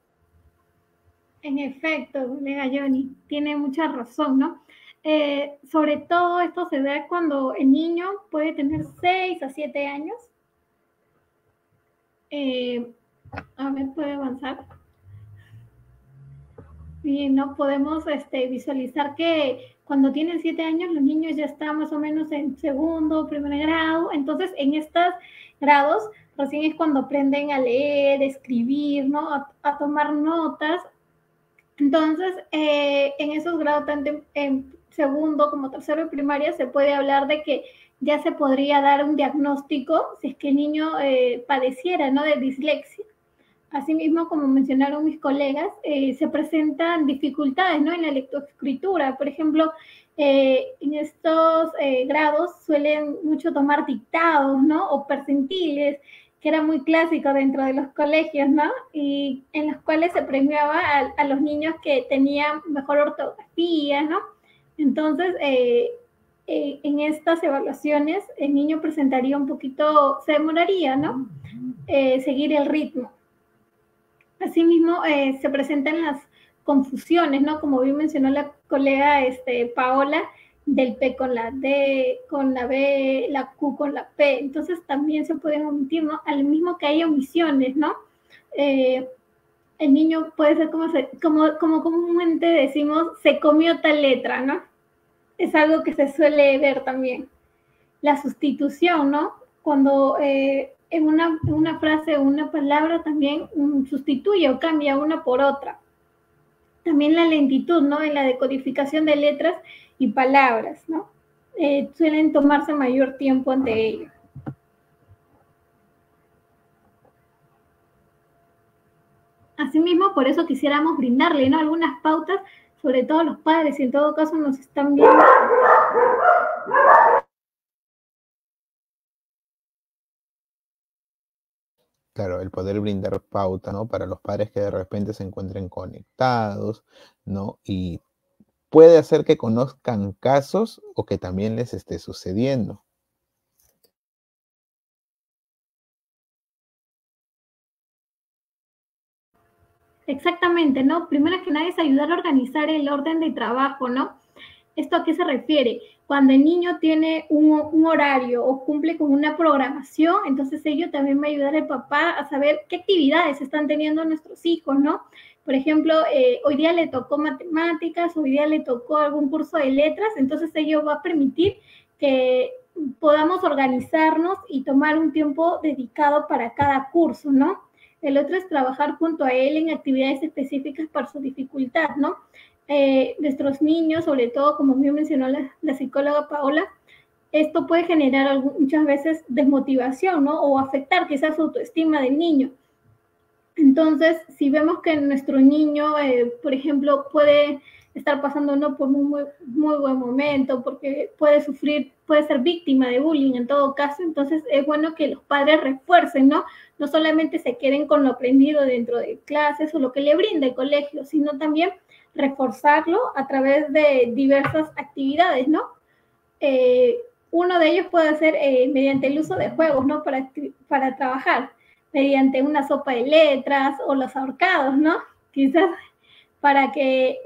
En efecto, colega Johnny, tiene mucha razón, ¿no? Sobre todo esto se da cuando el niño puede tener 6 a 7 años. A ver, puede avanzar. Bien, ¿no? Podemos visualizar que cuando tienen 7 años los niños ya están más o menos en segundo, primer grado. Entonces, en estos grados recién es cuando aprenden a leer, escribir, ¿no? A tomar notas. Entonces, en esos grados, tanto en segundo como tercero y primaria, se puede hablar de que ya se podría dar un diagnóstico si es que el niño padeciera, ¿no? De dislexia. Asimismo, como mencionaron mis colegas, se presentan dificultades, ¿no? En la lectoescritura. Por ejemplo, en estos grados suelen mucho tomar dictados, ¿no? O percentiles, que era muy clásico dentro de los colegios, ¿no? Y en los cuales se premiaba a los niños que tenían mejor ortografía, ¿no? Entonces, en estas evaluaciones, el niño presentaría un poquito, se demoraría, ¿no? Seguir el ritmo. Asimismo, se presentan las confusiones, ¿no? Como bien mencionó la colega Paola, del P con la D, con la B, la Q con la P. Entonces también se pueden omitir, ¿no? Al mismo que hay omisiones, ¿no? El niño puede ser como comúnmente decimos, se comió tal letra, ¿no? Es algo que se suele ver también. La sustitución, ¿no? Cuando en una frase o una palabra también sustituye o cambia una por otra. También la lentitud, ¿no? En la decodificación de letras y palabras, ¿no? Suelen tomarse mayor tiempo ante ello. Asimismo, por eso quisiéramos brindarle, ¿no? Algunas pautas, sobre todo a los padres, si en todo caso nos están viendo. Claro, el poder brindar pauta, ¿no? Para los padres que de repente se encuentren conectados, ¿no? Y puede hacer que conozcan casos o que también les esté sucediendo. Exactamente, ¿no? Primero que nada es ayudar a organizar el orden de trabajo, ¿no? ¿Esto a qué se refiere? Cuando el niño tiene un horario o cumple con una programación, entonces ello también va a ayudar al papá a saber qué actividades están teniendo nuestros hijos, ¿no? Por ejemplo, hoy día le tocó matemáticas, hoy día le tocó algún curso de letras, entonces ello va a permitir que podamos organizarnos y tomar un tiempo dedicado para cada curso, ¿no? El otro es trabajar junto a él en actividades específicas para su dificultad, ¿no? Nuestros niños, sobre todo, como bien mencionó la psicóloga Paola, esto puede generar muchas veces desmotivación, ¿no? O afectar quizás su autoestima del niño. Entonces, si vemos que nuestro niño, por ejemplo, puede estar pasando no por un muy buen momento, porque puede sufrir, puede ser víctima de bullying en todo caso, entonces es bueno que los padres refuercen, ¿no? No solamente se queden con lo aprendido dentro de clases o lo que le brinda el colegio, sino también reforzarlo a través de diversas actividades, ¿no? Uno de ellos puede ser mediante el uso de juegos, ¿no? Para trabajar, mediante una sopa de letras o los ahorcados, ¿no? Quizás para que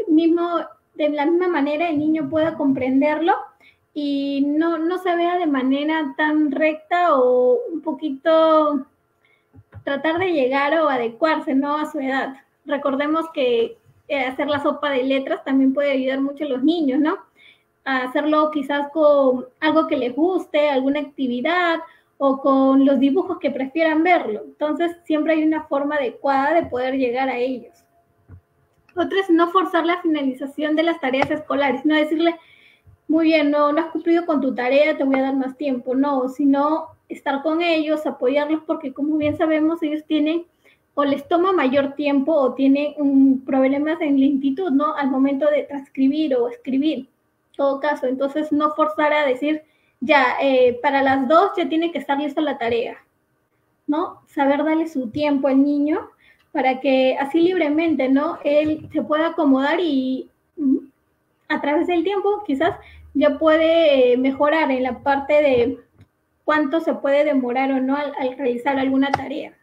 de la misma manera el niño pueda comprenderlo y no se vea de manera tan recta o un poquito tratar de llegar o adecuarse, ¿no? A su edad. Recordemos que hacer la sopa de letras también puede ayudar mucho a los niños, ¿no? A hacerlo quizás con algo que les guste, alguna actividad o con los dibujos que prefieran verlo. Entonces, siempre hay una forma adecuada de poder llegar a ellos. Otra es no forzar la finalización de las tareas escolares, no decirle, muy bien, no has cumplido con tu tarea, te voy a dar más tiempo, no, sino estar con ellos, apoyarlos, porque como bien sabemos, ellos tienen o les toma mayor tiempo o tienen problemas en lentitud, ¿no? Al momento de transcribir o escribir. todo caso. Entonces, no forzar a decir, ya, para las 2 ya tiene que estar lista la tarea, ¿no? Saber darle su tiempo al niño para que así libremente, ¿no? Él se pueda acomodar y a través del tiempo quizás ya puede mejorar en la parte de cuánto se puede demorar o no al realizar alguna tarea.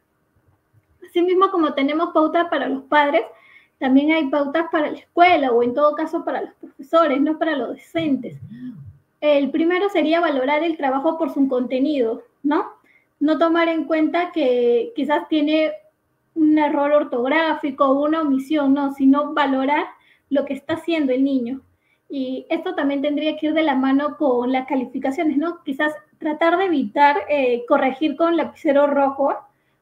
Asimismo, como tenemos pautas para los padres, también hay pautas para la escuela o en todo caso para los profesores, no para los docentes. El primero sería valorar el trabajo por su contenido, ¿no? No tomar en cuenta que quizás tiene un error ortográfico o una omisión, no, sino valorar lo que está haciendo el niño. Y esto también tendría que ir de la mano con las calificaciones, ¿no? Quizás tratar de evitar corregir con lapicero rojo,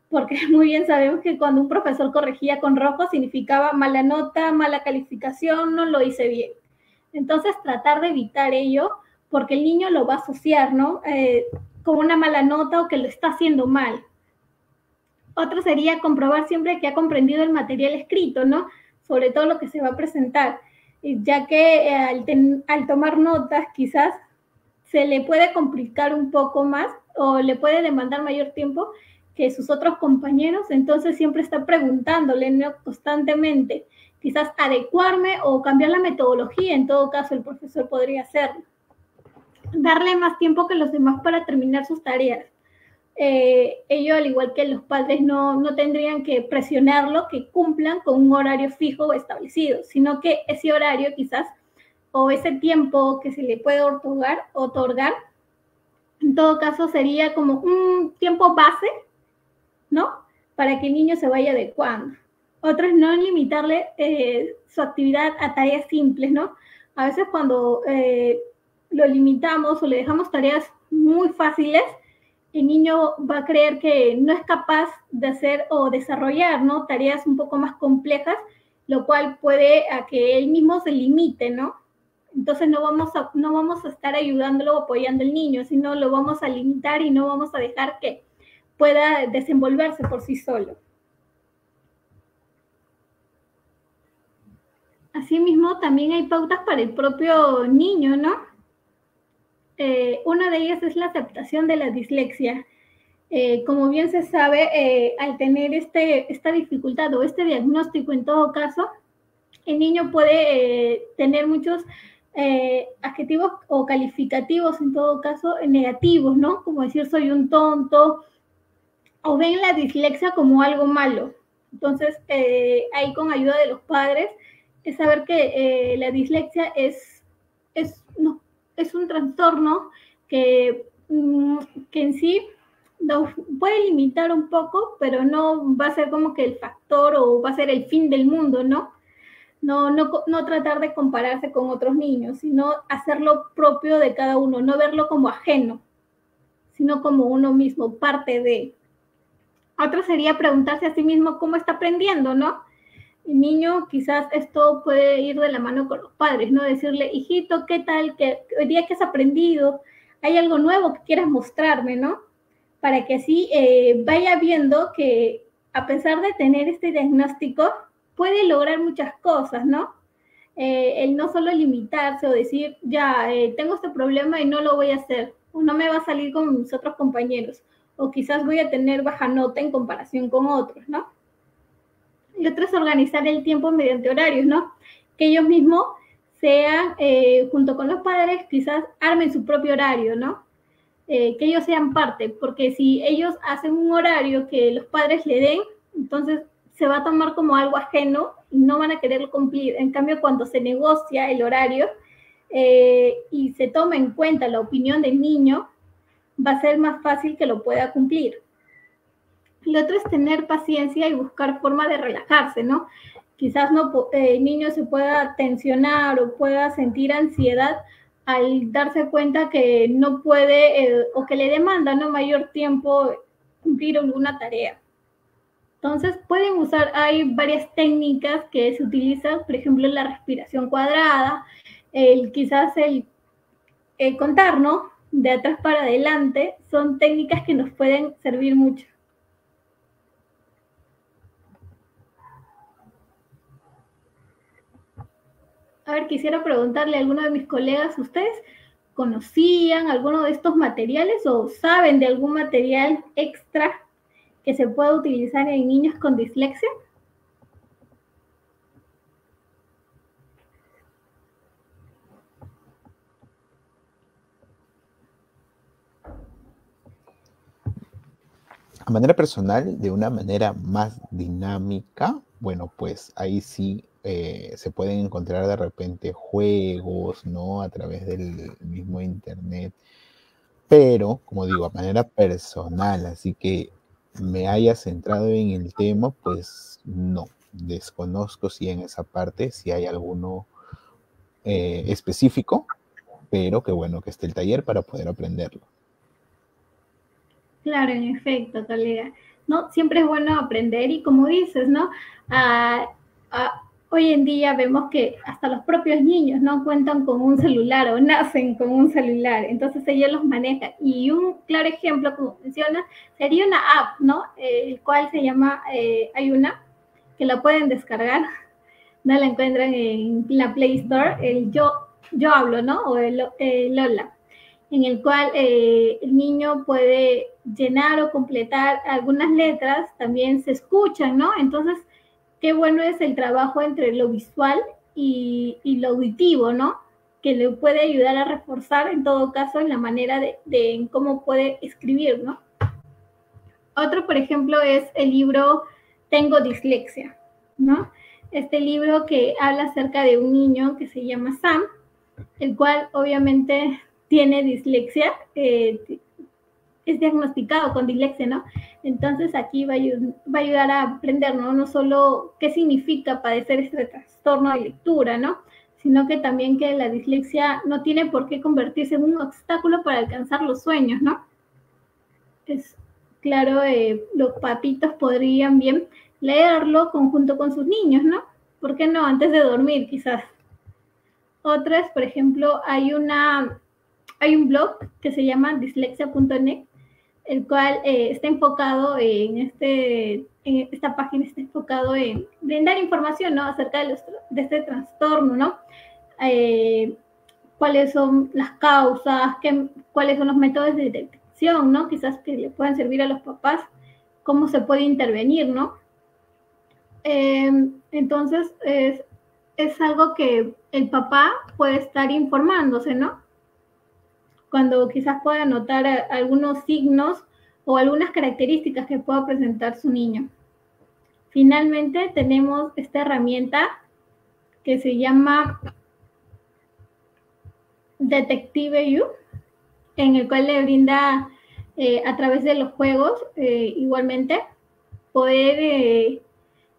porque muy bien sabemos que cuando un profesor corregía con rojo significaba mala nota, mala calificación, no lo hice bien. Entonces, tratar de evitar ello, porque el niño lo va a asociar, ¿no? Con una mala nota o que lo está haciendo mal. Otro sería comprobar siempre que ha comprendido el material escrito, ¿no? Sobre todo lo que se va a presentar, ya que al tomar notas quizás se le puede complicar un poco más o le puede demandar mayor tiempo que sus otros compañeros, entonces siempre está preguntándole, ¿no? Constantemente, quizás adecuarme o cambiar la metodología, en todo caso el profesor podría hacerlo. Darle más tiempo que los demás para terminar sus tareas. Ellos, al igual que los padres, no tendrían que presionarlo, que cumplan con un horario fijo o establecido, sino que ese horario quizás, o ese tiempo que se le puede otorgar, en todo caso sería como un tiempo base, ¿no? Para que el niño se vaya adecuando. Otro es no limitarle su actividad a tareas simples, ¿no? A veces cuando lo limitamos o le dejamos tareas muy fáciles, el niño va a creer que no es capaz de hacer o desarrollar, ¿no? Tareas un poco más complejas, lo cual puede a que él mismo se limite, ¿no? Entonces no vamos a estar ayudándolo o apoyando al niño, sino lo vamos a limitar y no vamos a dejar que pueda desenvolverse por sí solo. Asimismo, también hay pautas para el propio niño, ¿no? Una de ellas es la aceptación de la dislexia. Como bien se sabe, al tener esta dificultad o este diagnóstico en todo caso, el niño puede tener muchos adjetivos o calificativos en todo caso negativos, ¿no? Como decir soy un tonto, o ven la dislexia como algo malo. Entonces, ahí con ayuda de los padres, es saber que la dislexia es un trastorno que en sí nos puede limitar un poco, pero no va a ser como que el factor o va a ser el fin del mundo, ¿no? No tratar de compararse con otros niños, sino hacerlo propio de cada uno, no verlo como ajeno, sino como uno mismo, parte de. Otro sería preguntarse a sí mismo cómo está aprendiendo, ¿no? El niño, quizás esto puede ir de la mano con los padres, ¿no? Decirle, hijito, ¿qué tal? Hoy día que has aprendido, hay algo nuevo que quieras mostrarme, ¿no? Para que así vaya viendo que a pesar de tener este diagnóstico, puede lograr muchas cosas, ¿no? El no solo limitarse o decir, ya, tengo este problema y no lo voy a hacer, o no me va a salir con mis otros compañeros, o quizás voy a tener baja nota en comparación con otros, ¿no? Y otro es organizar el tiempo mediante horarios, ¿no? Que ellos mismos sean, junto con los padres, quizás armen su propio horario, ¿no? Que ellos sean parte, porque si ellos hacen un horario que los padres le den, entonces se va a tomar como algo ajeno y no van a quererlo cumplir. En cambio, cuando se negocia el horario y se toma en cuenta la opinión del niño, va a ser más fácil que lo pueda cumplir. Lo otro es tener paciencia y buscar forma de relajarse, ¿no? Quizás el niño se pueda tensionar o pueda sentir ansiedad al darse cuenta que no puede o que le demanda, ¿no?, mayor tiempo cumplir alguna tarea. Entonces pueden usar, hay varias técnicas que se utilizan, por ejemplo, la respiración cuadrada, quizás el contar, ¿no?, de atrás para adelante, son técnicas que nos pueden servir mucho. A ver, quisiera preguntarle a alguno de mis colegas, ¿ustedes conocían alguno de estos materiales o saben de algún material extra que se pueda utilizar en niños con dislexia? A manera personal, de una manera más dinámica, bueno, pues ahí sí se pueden encontrar de repente juegos, ¿no? A través del mismo internet. Pero, como digo, a manera personal, así que me haya centrado en el tema, pues no. Desconozco si en esa parte, si hay alguno específico, pero qué bueno que esté el taller para poder aprenderlo. Claro, en efecto, colega. No, siempre es bueno aprender y como dices, ¿no? Hoy en día vemos que hasta los propios niños no cuentan con un celular o nacen con un celular, entonces ellos los manejan. Y un claro ejemplo, como mencionas, sería una app, ¿no? El cual se llama, hay una que la pueden descargar, no la encuentran en la Play Store, el Yo Hablo, ¿no? O el Lola, en el cual el niño puede llenar o completar algunas letras, también se escuchan, ¿no? Entonces, qué bueno es el trabajo entre lo visual y lo auditivo, ¿no? Que le puede ayudar a reforzar, en todo caso, en la manera de cómo puede escribir, ¿no? Otro, por ejemplo, es el libro Tengo dislexia, ¿no? Este libro que habla acerca de un niño que se llama Sam, el cual obviamente tiene dislexia, es diagnosticado con dislexia, ¿no? Entonces aquí va a ayudar a aprender, ¿no? No solo qué significa padecer este trastorno de lectura, ¿no? Sino que también que la dislexia no tiene por qué convertirse en un obstáculo para alcanzar los sueños, ¿no? Es claro, los papitos podrían bien leerlo conjunto con sus niños, ¿no? ¿Por qué no? Antes de dormir, quizás. Otras, por ejemplo, hay un blog que se llama dislexia.net, el cual está enfocado en esta página está enfocado en brindar información, ¿no? Acerca de este trastorno, ¿no? Cuáles son las causas, cuáles son los métodos de detección, ¿no? Quizás que le puedan servir a los papás, cómo se puede intervenir, ¿no? Entonces, es algo que el papá puede estar informándose, ¿no? Cuando quizás pueda notar algunos signos o algunas características que pueda presentar su niño. Finalmente tenemos esta herramienta que se llama Detective U, en el cual le brinda a través de los juegos igualmente poder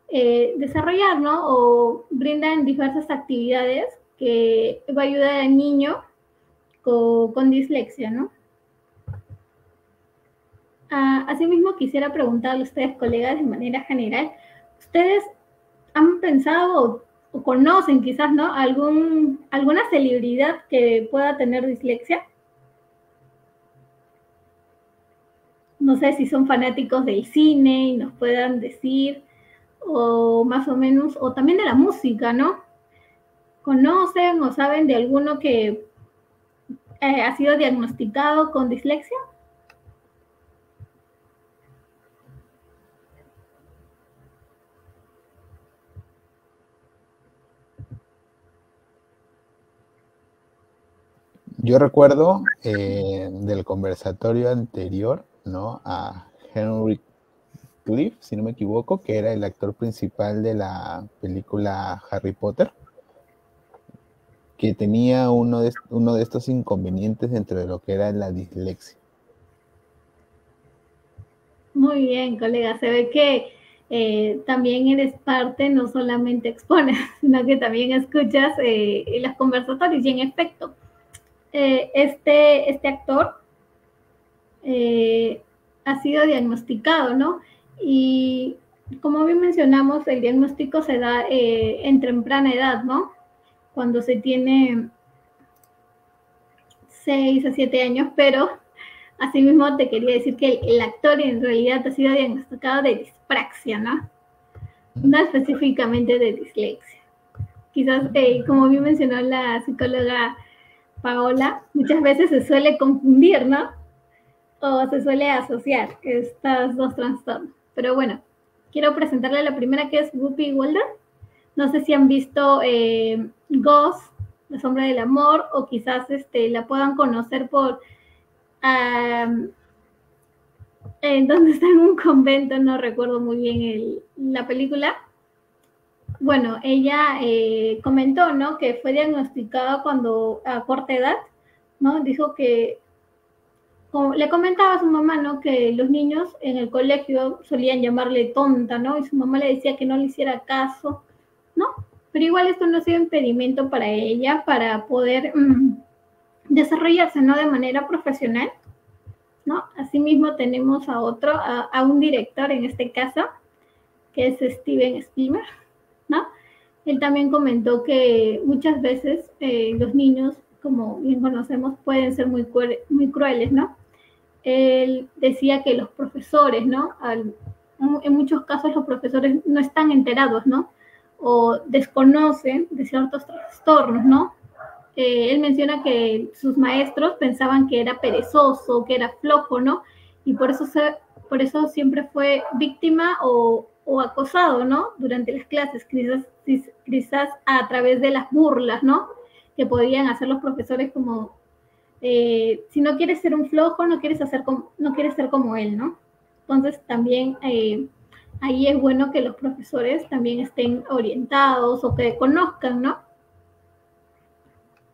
desarrollar, ¿no? O brindan diversas actividades que va a ayudar al niño con dislexia, ¿no? Asimismo, quisiera preguntarle a ustedes, colegas, de manera general, ¿ustedes han pensado o conocen quizás, ¿no? ¿Alguna celebridad que pueda tener dislexia? No sé si son fanáticos del cine y nos puedan decir, o más o menos, o también de la música, ¿no? ¿Conocen o saben de alguno que ha sido diagnosticado con dislexia? Yo recuerdo del conversatorio anterior, ¿no? A Henry Cliff, si no me equivoco, que era el actor principal de la película Harry Potter, que tenía uno de estos inconvenientes dentro de lo que era la dislexia. Muy bien, colega. Se ve que también eres parte, no solamente expones, sino que también escuchas los conversatorios. Y en efecto, este actor ha sido diagnosticado, ¿no? Y como bien mencionamos, el diagnóstico se da en temprana edad, ¿no? Cuando se tiene 6 a 7 años, pero asimismo te quería decir que el actor en realidad ha sido diagnosticado de dispraxia, ¿no? No específicamente de dislexia. quizás, como bien mencionó la psicóloga Paola, muchas veces se suele confundir, ¿no? O se suele asociar estos dos trastornos. Pero bueno, quiero presentarle la primera, que es Whoopi Goldberg. No sé si han visto Ghost, La sombra del amor, o quizás la puedan conocer por donde está en un convento, no recuerdo muy bien la película. Bueno, ella comentó, ¿no?, que fue diagnosticada cuando a corta edad, ¿no? Dijo que le comentaba a su mamá, ¿no?, que los niños en el colegio solían llamarle tonta, ¿no? Y su mamá le decía que no le hiciera caso, ¿no? Pero igual esto no ha sido impedimento para ella para poder desarrollarse, ¿no?, de manera profesional, ¿no? Asimismo tenemos a un director en este caso, que es Steven Spielberg, ¿no? Él también comentó que muchas veces los niños, como bien conocemos, pueden ser muy crueles, ¿no? Él decía que los profesores, ¿no? En muchos casos los profesores no están enterados, ¿no? O desconocen de ciertos trastornos, ¿no? Él menciona que sus maestros pensaban que era perezoso, que era flojo, ¿no? Y por eso siempre fue víctima o acosado, ¿no? Durante las clases, quizás a través de las burlas, ¿no?, que podían hacer los profesores, como si no quieres ser un flojo, no quieres ser como él, ¿no? Entonces también ahí es bueno que los profesores también estén orientados o que conozcan, ¿no?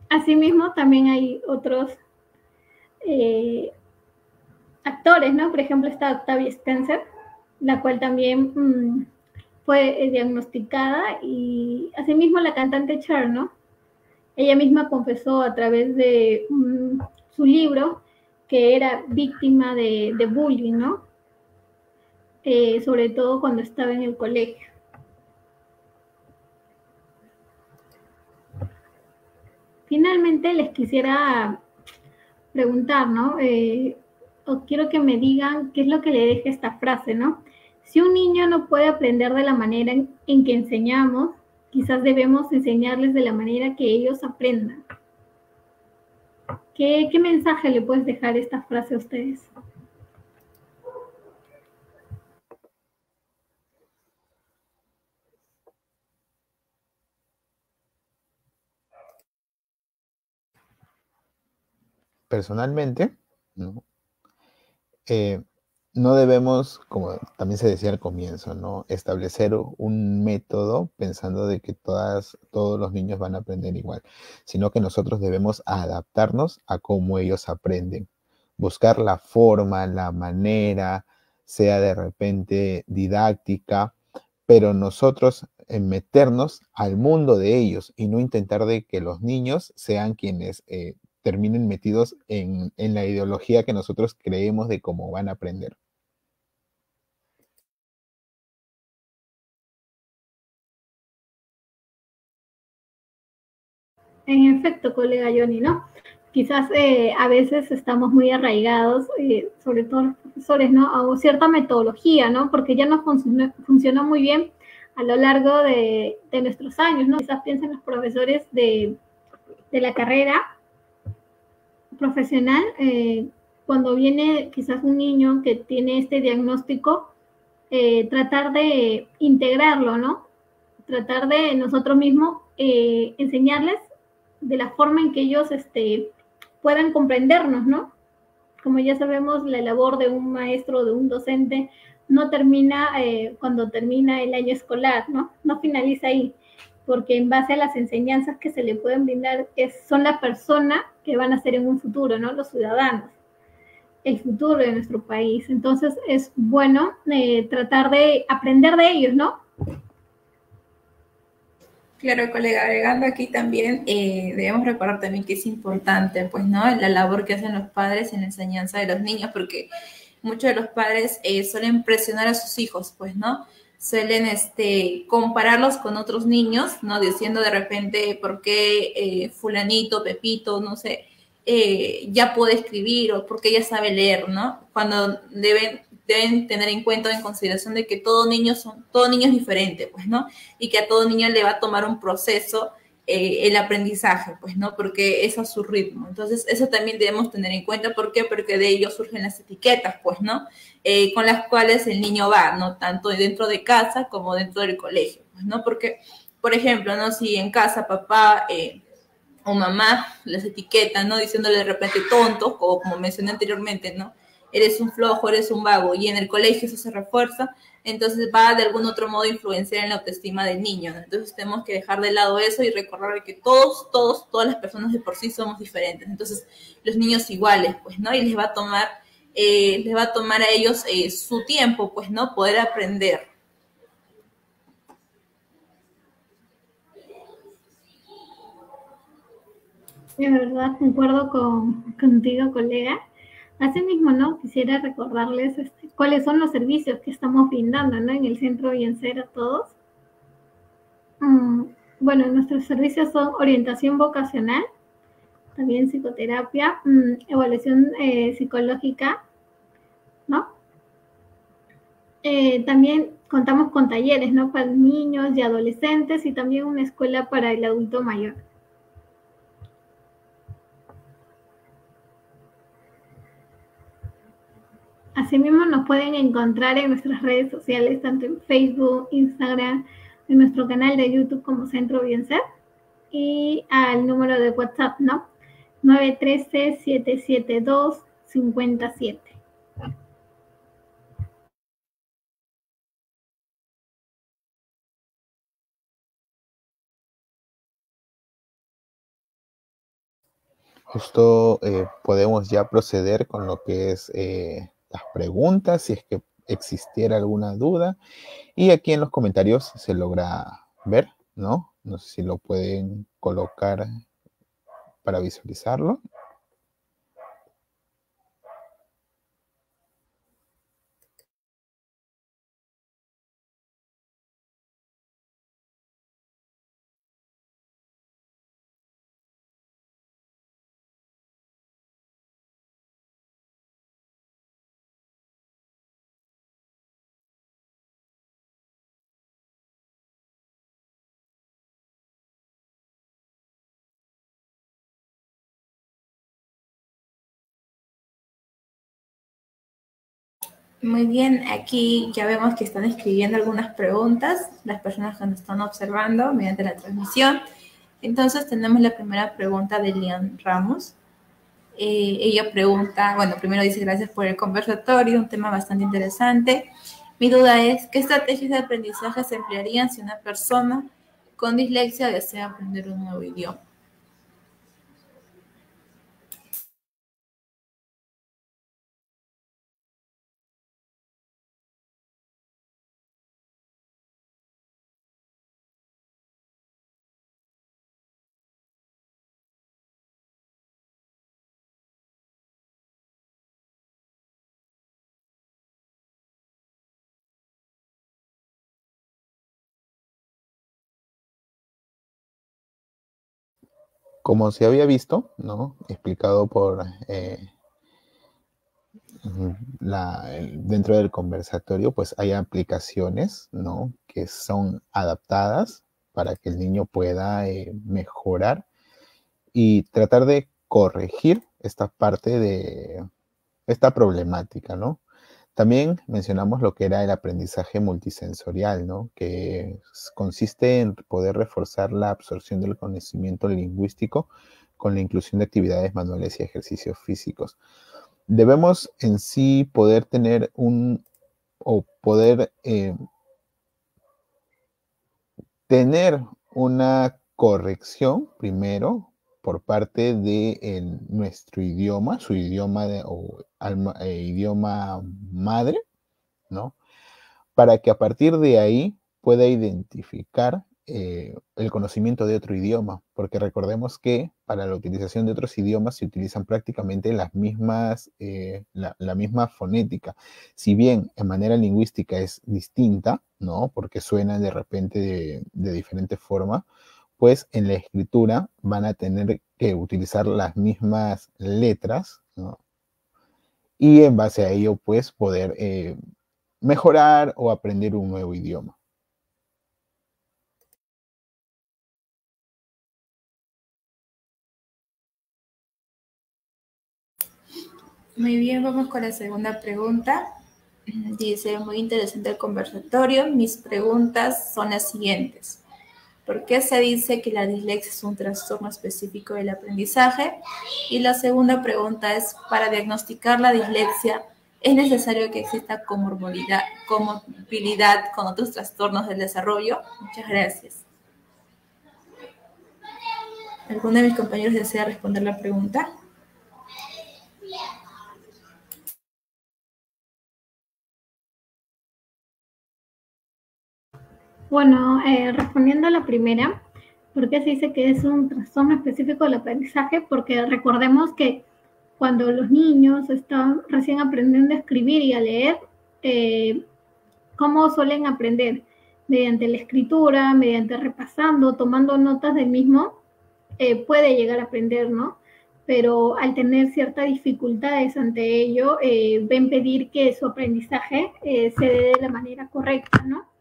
Asimismo, también hay otros actores, ¿no? Por ejemplo, está Octavia Spencer, la cual también fue diagnosticada, y asimismo la cantante Cher, ¿no? Ella misma confesó a través de su libro que era víctima de bullying, ¿no? Sobre todo cuando estaba en el colegio. Finalmente les quisiera preguntar, ¿no? O quiero que me digan qué es lo que le deja esta frase, ¿no? Si un niño no puede aprender de la manera en que enseñamos, quizás debemos enseñarles de la manera que ellos aprendan. ¿Qué mensaje le puedes dejar esta frase a ustedes? Personalmente, ¿no? No debemos, como también se decía al comienzo, ¿no?, establecer un método pensando de que todos los niños van a aprender igual, sino que nosotros debemos adaptarnos a cómo ellos aprenden, buscar la forma, la manera, sea de repente didáctica, pero nosotros meternos al mundo de ellos y no intentar de que los niños sean quienes terminen metidos en la ideología que nosotros creemos de cómo van a aprender. En efecto, colega Johnny, ¿no? Quizás a veces estamos muy arraigados, sobre todo los profesores, ¿no?, a cierta metodología, ¿no?, porque ya nos funcionó muy bien a lo largo de nuestros años, ¿no? Quizás piensen los profesores de la carrera profesional, cuando viene quizás un niño que tiene este diagnóstico, tratar de integrarlo, ¿no? Tratar de nosotros mismos enseñarles de la forma en que ellos puedan comprendernos, ¿no? Como ya sabemos, la labor de un maestro, de un docente, no termina cuando termina el año escolar, ¿no? No finaliza ahí, porque en base a las enseñanzas que se le pueden brindar, son la persona que van a ser en un futuro, ¿no? Los ciudadanos, el futuro de nuestro país. Entonces es bueno tratar de aprender de ellos, ¿no? Claro, colega, agregando aquí también, debemos recordar también que es importante, pues, ¿no?, la labor que hacen los padres en la enseñanza de los niños, porque muchos de los padres suelen presionar a sus hijos, pues, ¿no? Suelen compararlos con otros niños, ¿no? Diciendo de repente por qué fulanito, Pepito, no sé, ya puede escribir o porque ya sabe leer, ¿no? Cuando deben deben tener en cuenta, en consideración de que todo niño es diferente, pues, ¿no? Y que a todo niño le va a tomar un proceso el aprendizaje, pues, ¿no? Porque es a su ritmo. Entonces, eso también debemos tener en cuenta. ¿Por qué? Porque de ello surgen las etiquetas, pues, ¿no? Con las cuales el niño va, ¿no? Tanto dentro de casa como dentro del colegio, pues, ¿no? Porque, por ejemplo, ¿no? Si en casa papá o mamá les etiquetan, ¿no? Diciéndole de repente tontos, o como mencioné anteriormente, ¿no? Eres un flojo, eres un vago, y en el colegio eso se refuerza, entonces va de algún otro modo a influenciar en la autoestima del niño, ¿no? Entonces tenemos que dejar de lado eso y recordar que todas las personas de por sí somos diferentes. Entonces los niños iguales, pues, ¿no? Y les va a tomar a ellos su tiempo, pues, ¿no? Poder aprender. De verdad, concuerdo contigo, colega. Asimismo, ¿no? Quisiera recordarles cuáles son los servicios que estamos brindando, ¿no? En el Centro Bienser a todos. Bueno, nuestros servicios son orientación vocacional, también psicoterapia, evaluación psicológica, ¿no? También contamos con talleres, ¿no? Para niños y adolescentes, y también una escuela para el adulto mayor. Asimismo, nos pueden encontrar en nuestras redes sociales, tanto en Facebook, Instagram, en nuestro canal de YouTube como Centro Bienser, y al número de WhatsApp, ¿no? 913-772-5007. Justo podemos ya proceder con lo que es las preguntas, si es que existiera alguna duda. Y aquí en los comentarios se logra ver, ¿no? No sé si lo pueden colocar para visualizarlo. Muy bien, aquí ya vemos que están escribiendo algunas preguntas las personas que nos están observando mediante la transmisión. Entonces tenemos la primera pregunta de Lian Ramos. Ella pregunta, bueno, primero dice gracias por el conversatorio, un tema bastante interesante. Mi duda es, ¿qué estrategias de aprendizaje se emplearían si una persona con dislexia desea aprender un nuevo idioma? Como se había visto, ¿no? Explicado por dentro del conversatorio, pues hay aplicaciones, ¿no? Que son adaptadas para que el niño pueda mejorar y tratar de corregir esta parte de esta problemática, ¿no? También mencionamos lo que era el aprendizaje multisensorial, ¿no? Que consiste en poder reforzar la absorción del conocimiento lingüístico con la inclusión de actividades manuales y ejercicios físicos. Debemos en sí poder tener tener una corrección primero por parte de nuestro idioma, su idioma idioma madre, ¿no? Para que a partir de ahí pueda identificar el conocimiento de otro idioma, porque recordemos que para la utilización de otros idiomas se utilizan prácticamente las mismas, la misma fonética. Si bien en manera lingüística es distinta, ¿no? Porque suenan de repente de diferente forma, pues en la escritura van a tener que utilizar las mismas letras, ¿no? y en base a ello, pues, poder mejorar o aprender un nuevo idioma. Muy bien, vamos con la segunda pregunta. Dice, muy interesante el conversatorio. Mis preguntas son las siguientes. ¿Por qué se dice que la dislexia es un trastorno específico del aprendizaje? Y la segunda pregunta es, para diagnosticar la dislexia, ¿es necesario que exista comorbilidad con otros trastornos del desarrollo? Muchas gracias. ¿Alguno de mis compañeros desea responder la pregunta? Bueno, respondiendo a la primera, ¿por qué se dice que es un trastorno específico del aprendizaje? Porque recordemos que cuando los niños están recién aprendiendo a escribir y a leer, ¿cómo suelen aprender? Mediante la escritura, mediante repasando, tomando notas del mismo, puede llegar a aprender, ¿no? Pero al tener ciertas dificultades ante ello, va a impedir que su aprendizaje se dé de la manera correcta, ¿no?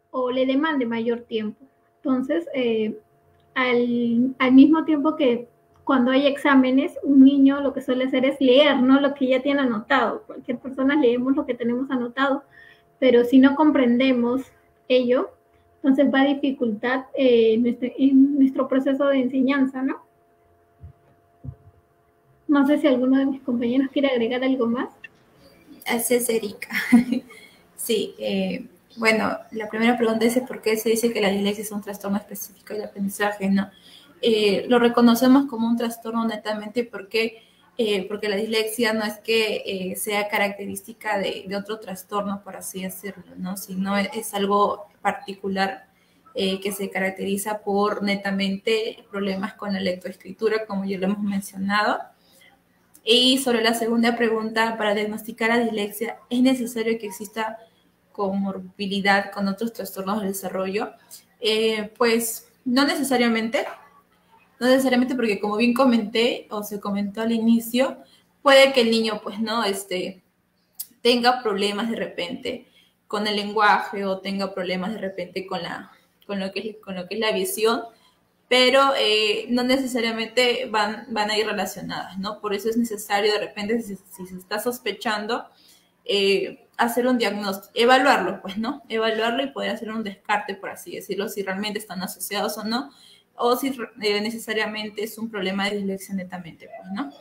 O le demande mayor tiempo. Entonces, al mismo tiempo que cuando hay exámenes, un niño lo que suele hacer es leer, no lo que ya tiene anotado. Cualquier persona leemos lo que tenemos anotado, pero si no comprendemos ello, entonces va a dificultar nuestro proceso de enseñanza, ¿no? No sé si alguno de mis compañeros quiere agregar algo más. Así es, Erika. Sí, bueno, la primera pregunta es ¿por qué se dice que la dislexia es un trastorno específico del aprendizaje? ¿No? Lo reconocemos como un trastorno netamente porque la dislexia no es que sea característica de otro trastorno, por así decirlo, ¿no? Sino es algo particular que se caracteriza por netamente problemas con la lectoescritura, como ya lo hemos mencionado. Y sobre la segunda pregunta, para diagnosticar la dislexia, ¿es necesario que exista comorbilidad con otros trastornos del desarrollo? Pues no necesariamente porque como bien comenté o se comentó al inicio, puede que el niño pues no tenga problemas de repente con el lenguaje o tenga problemas de repente con lo que es la visión, pero no necesariamente van a ir relacionadas, ¿no? Por eso es necesario de repente, si se está sospechando, hacer un diagnóstico, evaluarlo, pues, ¿no? Evaluarlo y poder hacer un descarte, por así decirlo, si realmente están asociados o no, o si necesariamente es un problema de dislexia netamente, pues, ¿no?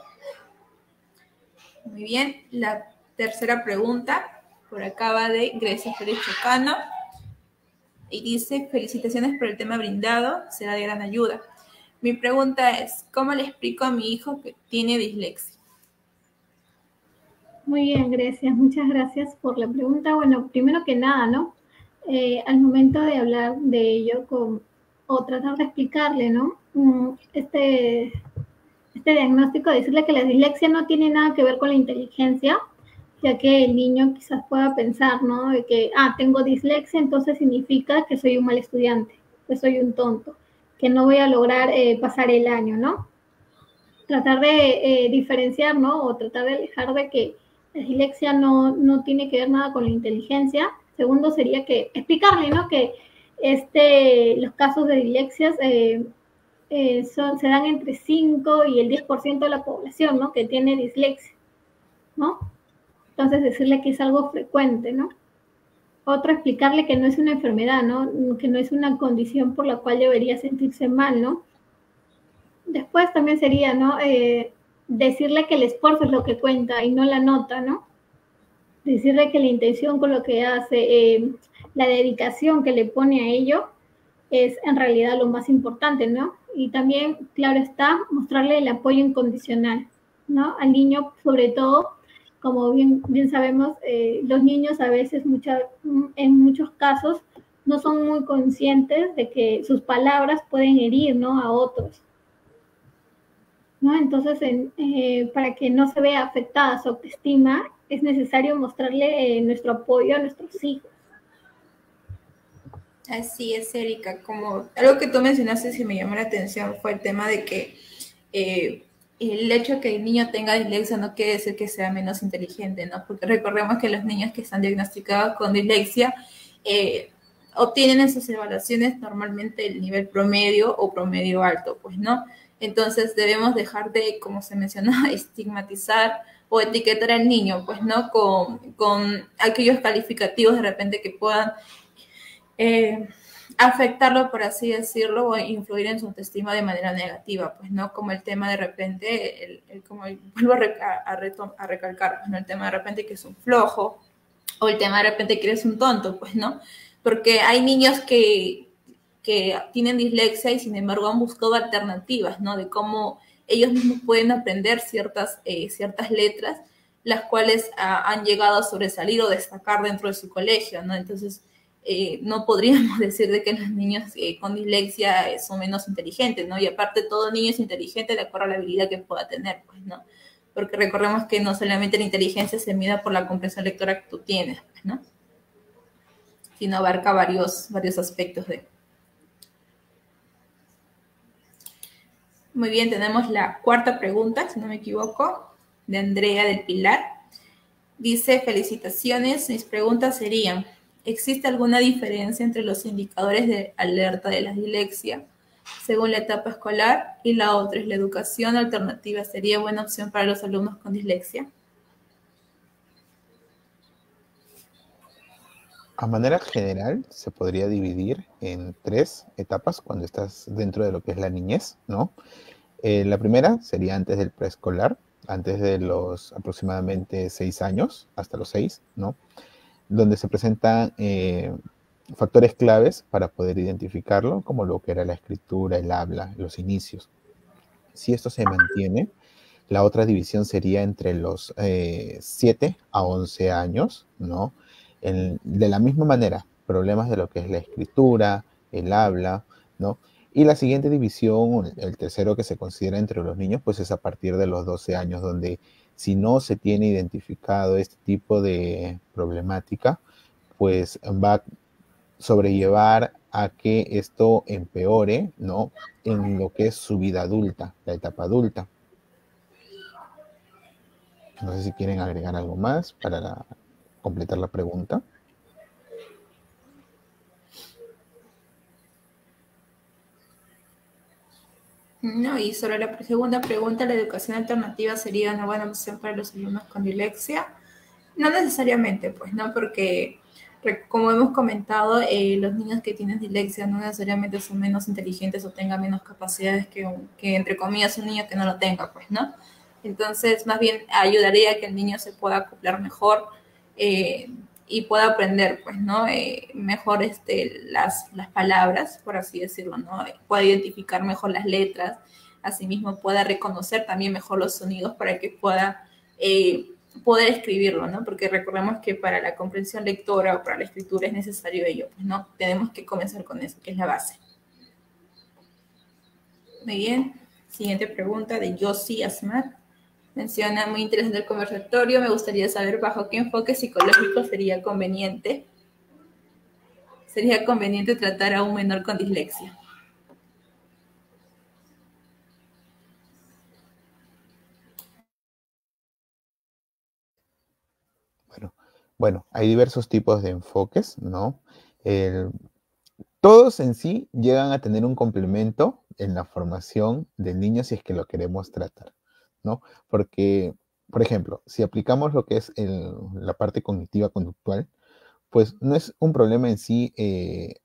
Muy bien, la tercera pregunta, por acá va de Grecia Pérez Chocano, y dice, felicitaciones por el tema brindado, será de gran ayuda. Mi pregunta es, ¿cómo le explico a mi hijo que tiene dislexia? Muy bien, Grecia, muchas gracias por la pregunta. Bueno, primero que nada, ¿no? Al momento de hablar de ello o tratar de explicarle, ¿no? Este diagnóstico, decirle que la dislexia no tiene nada que ver con la inteligencia, ya que el niño quizás pueda pensar, ¿no? De que, tengo dislexia, entonces significa que soy un mal estudiante, que soy un tonto, que no voy a lograr pasar el año, ¿no? Tratar de diferenciar, ¿no? O tratar de alejar de que la dislexia no tiene que ver nada con la inteligencia. Segundo sería que explicarle, ¿no? Que los casos de dislexias se dan entre 5 y el 10% de la población, ¿no? Que tiene dislexia, ¿no? Entonces decirle que es algo frecuente, ¿no? Otro, explicarle que no es una enfermedad, ¿no? Que no es una condición por la cual debería sentirse mal, ¿no? Después también sería, ¿no? Decirle que el esfuerzo es lo que cuenta y no la nota, ¿no? Decirle que la intención con lo que hace, la dedicación que le pone a ello, es en realidad lo más importante, ¿no? Y también, claro está, mostrarle el apoyo incondicional, ¿no? Al niño, sobre todo, como bien sabemos, los niños a veces, en muchos casos, no son muy conscientes de que sus palabras pueden herir, ¿no? A otros, ¿no? Entonces, para que no se vea afectada su autoestima, es necesario mostrarle nuestro apoyo a nuestros hijos. Así es, Erika. Como algo que tú mencionaste que me llamó la atención fue el tema de que el hecho de que el niño tenga dislexia no quiere decir que sea menos inteligente, ¿no? Porque recordemos que los niños que están diagnosticados con dislexia obtienen en sus evaluaciones normalmente el nivel promedio o promedio alto, pues, ¿no? Entonces debemos dejar de, como se mencionó, estigmatizar o etiquetar al niño, pues, ¿no? Con aquellos calificativos de repente que puedan afectarlo, por así decirlo, o influir en su autoestima de manera negativa, pues, ¿no? Como el tema de repente, como vuelvo a recalcar, pues, ¿no? El tema de repente que es un flojo, o el tema de repente que eres un tonto, pues, ¿no? Porque hay niños que tienen dislexia y sin embargo han buscado alternativas, ¿no? De cómo ellos mismos pueden aprender ciertas letras, las cuales han llegado a sobresalir o destacar dentro de su colegio, ¿no? Entonces, no podríamos decir de que los niños con dislexia son menos inteligentes, ¿no? Y aparte todo niño es inteligente de acuerdo a la habilidad que pueda tener, pues, ¿no? Porque recordemos que no solamente la inteligencia se mide por la comprensión lectora que tú tienes, pues, ¿no? Sino abarca varios aspectos de... Muy bien, tenemos la cuarta pregunta, si no me equivoco, de Andrea del Pilar. Dice, felicitaciones, mis preguntas serían, ¿existe alguna diferencia entre los indicadores de alerta de la dislexia según la etapa escolar? Y la otra es, ¿la educación alternativa sería buena opción para los alumnos con dislexia? A manera general, se podría dividir en 3 etapas cuando estás dentro de lo que es la niñez, ¿no? La primera sería antes del preescolar, antes de los aproximadamente 6 años, hasta los 6, ¿no? Donde se presentan factores claves para poder identificarlo, como lo que era la escritura, el habla, los inicios. Si esto se mantiene, la otra división sería entre los 7 a 11 años, ¿no? De la misma manera, problemas de lo que es la escritura, el habla, ¿no? Y la siguiente división, el tercero que se considera entre los niños, pues es a partir de los 12 años, donde si no se tiene identificado este tipo de problemática, pues va a sobrellevar a que esto empeore, ¿no? En lo que es su vida adulta, la etapa adulta. No sé si quieren agregar algo más para completar la pregunta. No, y sobre la segunda pregunta, ¿la educación alternativa sería una buena opción para los alumnos con dislexia? No necesariamente, pues, ¿no? Porque, como hemos comentado, los niños que tienen dislexia no necesariamente son menos inteligentes o tengan menos capacidades que, entre comillas, un niño que no lo tenga, pues, ¿no? Entonces, más bien ayudaría a que el niño se pueda acoplar mejor y pueda aprender, pues, ¿no? Mejor las palabras, por así decirlo, ¿no? Pueda identificar mejor las letras, asimismo pueda reconocer también mejor los sonidos para que pueda poder escribirlo, ¿no? Porque recordemos que para la comprensión lectora o para la escritura es necesario ello, pues, ¿no? Tenemos que comenzar con eso, que es la base. Muy bien. Siguiente pregunta de Yossi Asmat. Menciona, muy interesante el conversatorio, me gustaría saber bajo qué enfoque psicológico sería conveniente tratar a un menor con dislexia. Bueno, hay diversos tipos de enfoques, ¿no? Todos en sí llegan a tener un complemento en la formación del niño si es que lo queremos tratar, ¿no? Porque, por ejemplo, si aplicamos lo que es la parte cognitiva conductual, pues no es un problema en sí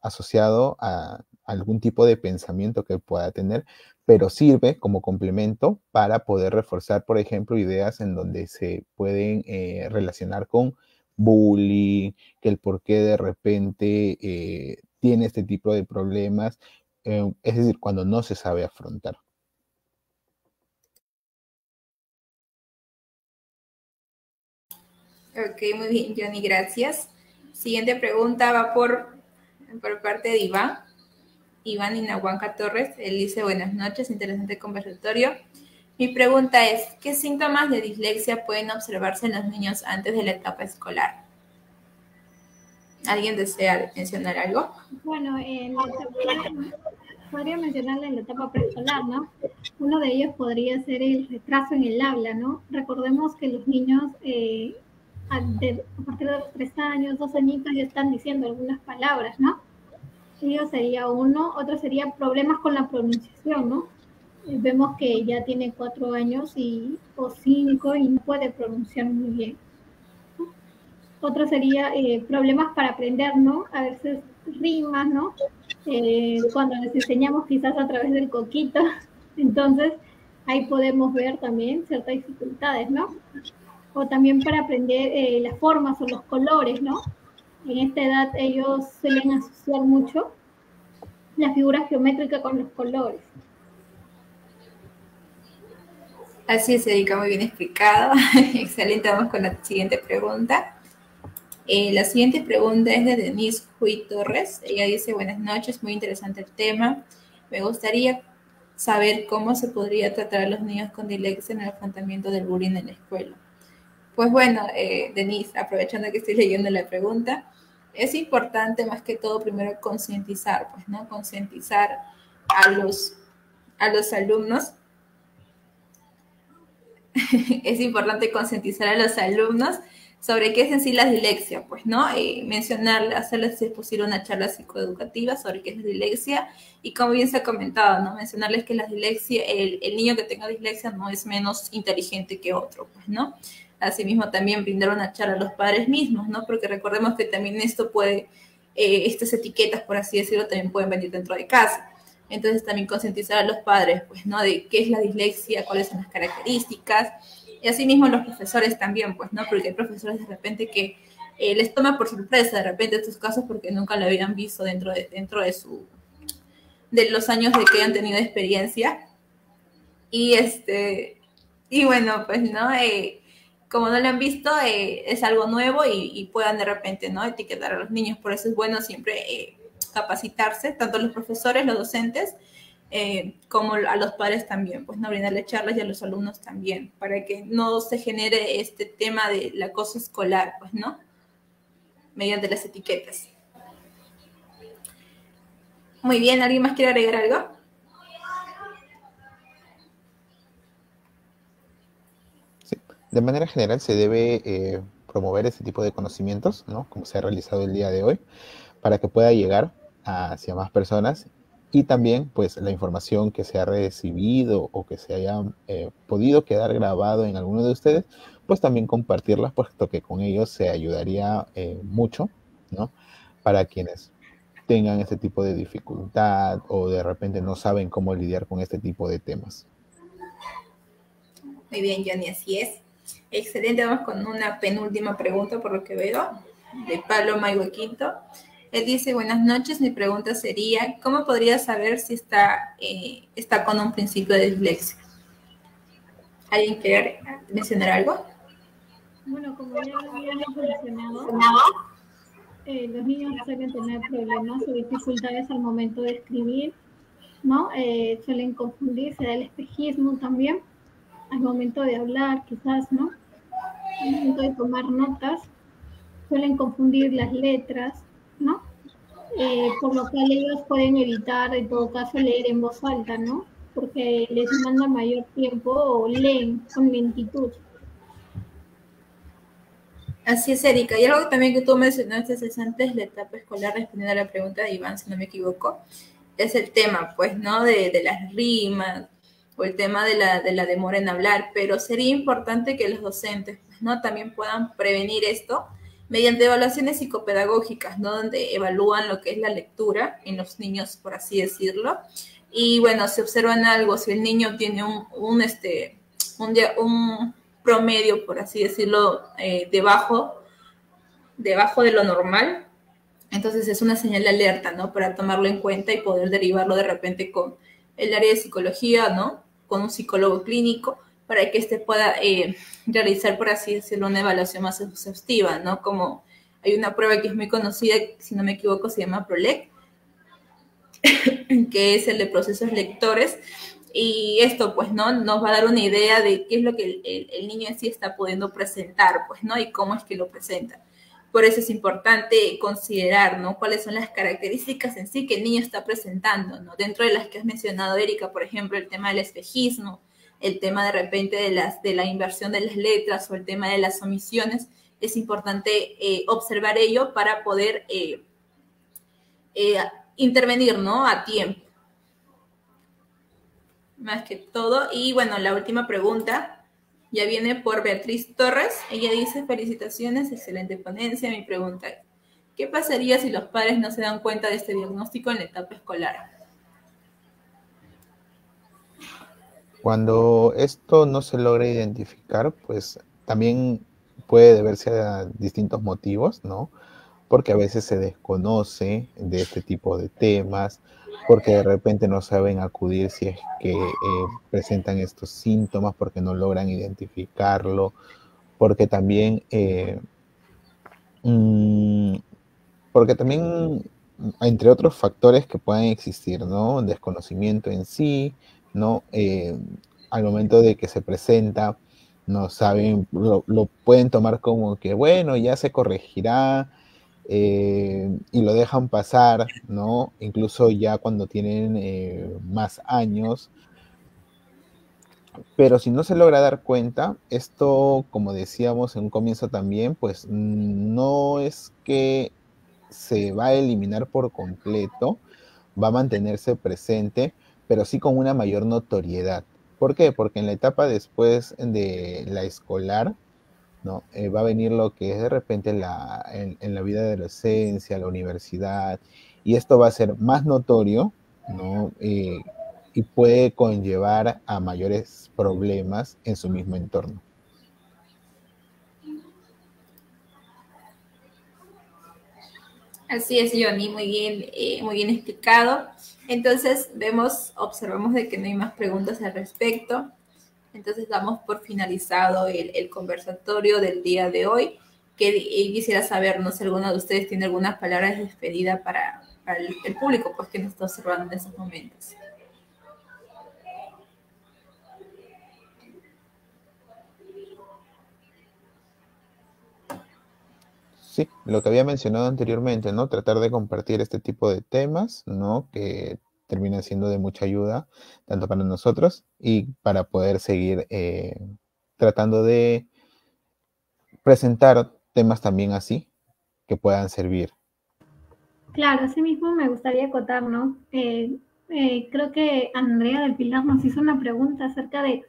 asociado a algún tipo de pensamiento que pueda tener, pero sirve como complemento para poder reforzar, por ejemplo, ideas en donde se pueden relacionar con bullying, que el por qué de repente tiene este tipo de problemas, es decir, cuando no se sabe afrontar. Ok, muy bien, Johnny, gracias. Siguiente pregunta va por parte de Iván Inahuanca Torres. Él dice, buenas noches, interesante conversatorio. Mi pregunta es, ¿qué síntomas de dislexia pueden observarse en los niños antes de la etapa escolar? ¿Alguien desea mencionar algo? Bueno, en la etapa podría mencionarle en la etapa preescolar, ¿no? Uno de ellos podría ser el retraso en el habla, ¿no? Recordemos que los niños a partir de los 3 años, 2 añitos ya están diciendo algunas palabras, ¿no? Ello sería uno. Otro sería problemas con la pronunciación, ¿no? Vemos que ya tiene 4 años o 5 y no puede pronunciar muy bien. Otro sería problemas para aprender, ¿no? A veces rimas, ¿no? Cuando les enseñamos quizás a través del coquito, entonces ahí podemos ver también ciertas dificultades, ¿no? O también para aprender las formas o los colores, ¿no? En esta edad ellos suelen asociar mucho la figura geométrica con los colores. Así es, Erika, muy bien explicado. Excelente, vamos con la siguiente pregunta. La siguiente pregunta es de Denise Huy Torres. Ella dice, buenas noches, muy interesante el tema. Me gustaría saber cómo se podría tratar a los niños con dislexia en el afrontamiento del bullying en la escuela. Pues bueno, Denise, aprovechando que estoy leyendo la pregunta, es importante más que todo primero concientizar, pues, ¿no? Concientizar a los alumnos. Es importante concientizar a los alumnos sobre qué es en sí la dislexia, pues, ¿no? Mencionarles, hacerles, si es posible, una charla psicoeducativa sobre qué es la dislexia y como bien se ha comentado, ¿no? Mencionarles que la dislexia, el niño que tenga dislexia no es menos inteligente que otro, pues, ¿no? Asimismo, también brindar una charla a los padres mismos, ¿no? Porque recordemos que también esto puede, estas etiquetas, por así decirlo, también pueden venir dentro de casa. Entonces, también concientizar a los padres, pues, ¿no? De qué es la dislexia, cuáles son las características. Y asimismo los profesores también, pues, ¿no? Porque hay profesores de repente que les toma por sorpresa de repente estos casos porque nunca lo habían visto dentro de los años de que hayan tenido experiencia. Y bueno, pues, ¿no? Como no lo han visto, es algo nuevo y puedan de repente, ¿no? Etiquetar a los niños. Por eso es bueno siempre capacitarse, tanto los profesores, los docentes, como a los padres también, pues no brindarle charlas y a los alumnos también, para que no se genere este tema del acoso escolar, pues, ¿no? Mediante las etiquetas. Muy bien, ¿alguien más quiere agregar algo? Sí. De manera general se debe promover ese tipo de conocimientos, ¿no? Como se ha realizado el día de hoy, para que pueda llegar hacia más personas y también pues la información que se ha recibido o que se haya podido quedar grabado en alguno de ustedes, pues también compartirlas, puesto que con ellos se ayudaría mucho, ¿no? Para quienes tengan este tipo de dificultad o de repente no saben cómo lidiar con este tipo de temas. Muy bien, Johnny, así es. Excelente, vamos con una penúltima pregunta por lo que veo, de Pablo Maigo Quinto. Él dice, buenas noches, mi pregunta sería, ¿cómo podría saber si está con un principio de dislexia? ¿Alguien quiere mencionar algo? Bueno, como ya lo habíamos mencionado, los niños suelen tener problemas o dificultades al momento de escribir, ¿no? Suelen confundirse del espejismo también, al momento de hablar quizás, ¿no? Al momento de tomar notas, suelen confundir las letras, ¿no? Por lo cual ellos pueden evitar, en todo caso, leer en voz alta, ¿no? Porque les demanda mayor tiempo o leen con lentitud. Así es, Erika. Y algo también que tú mencionaste es antes la etapa escolar, respondiendo a la pregunta de Iván, si no me equivoco, es el tema, pues, ¿no? De las rimas o el tema de la demora en hablar, pero sería importante que los docentes, pues, ¿no? También puedan prevenir esto mediante evaluaciones psicopedagógicas, ¿no? Donde evalúan lo que es la lectura en los niños, por así decirlo. Y bueno, si observan algo, si el niño tiene un promedio, por así decirlo, debajo de lo normal, entonces es una señal de alerta, ¿no? Para tomarlo en cuenta y poder derivarlo de repente con el área de psicología, ¿no? Con un psicólogo clínico, para que éste pueda realizar, por así decirlo, una evaluación más exhaustiva, ¿no? Como hay una prueba que es muy conocida, si no me equivoco, se llama PROLEC, que es el de procesos lectores, y esto, pues, ¿no? Nos va a dar una idea de qué es lo que el niño en sí está pudiendo presentar, pues, ¿no? Y cómo es que lo presenta. Por eso es importante considerar, ¿no? Cuáles son las características en sí que el niño está presentando, ¿no? Dentro de las que has mencionado, Erika, por ejemplo, el tema del espejismo, el tema de repente de la inversión de las letras o el tema de las omisiones, es importante observar ello para poder intervenir, ¿no? A tiempo. Más que todo. Y bueno, la última pregunta ya viene por Beatriz Torres. Ella dice, felicitaciones, excelente ponencia. Mi pregunta es, ¿qué pasaría si los padres no se dan cuenta de este diagnóstico en la etapa escolar? Cuando esto no se logra identificar, pues también puede deberse a distintos motivos, ¿no? Porque a veces se desconoce de este tipo de temas, porque de repente no saben acudir si es que presentan estos síntomas, porque no logran identificarlo, porque también, mm, porque también, entre otros factores que puedan existir, ¿no? Desconocimiento en sí, ¿no? Al momento de que se presenta, no saben, lo pueden tomar como que, bueno, ya se corregirá, y lo dejan pasar, ¿no? Incluso ya cuando tienen más años. Pero si no se logra dar cuenta, esto, como decíamos en un comienzo también, pues no es que se va a eliminar por completo, va a mantenerse presente, pero sí con una mayor notoriedad. ¿Por qué? Porque en la etapa después de la escolar, ¿no? Va a venir lo que es de repente en la vida de adolescencia, la universidad, y esto va a ser más notorio, ¿no? Y puede conllevar a mayores problemas en su mismo entorno. Así es, Johnny, muy bien explicado. Entonces, observamos de que no hay más preguntas al respecto. Entonces, damos por finalizado el conversatorio del día de hoy. Quisiera saber, no sé, si alguno de ustedes tiene algunas palabras de despedida para el público, pues, que nos está observando en estos momentos. Sí, lo que había mencionado anteriormente, ¿no? Tratar de compartir este tipo de temas, ¿no? Que terminan siendo de mucha ayuda, tanto para nosotros y para poder seguir tratando de presentar temas también así que puedan servir. Claro, así mismo me gustaría acotar, ¿no? Creo que Andrea del Pilar nos hizo una pregunta acerca de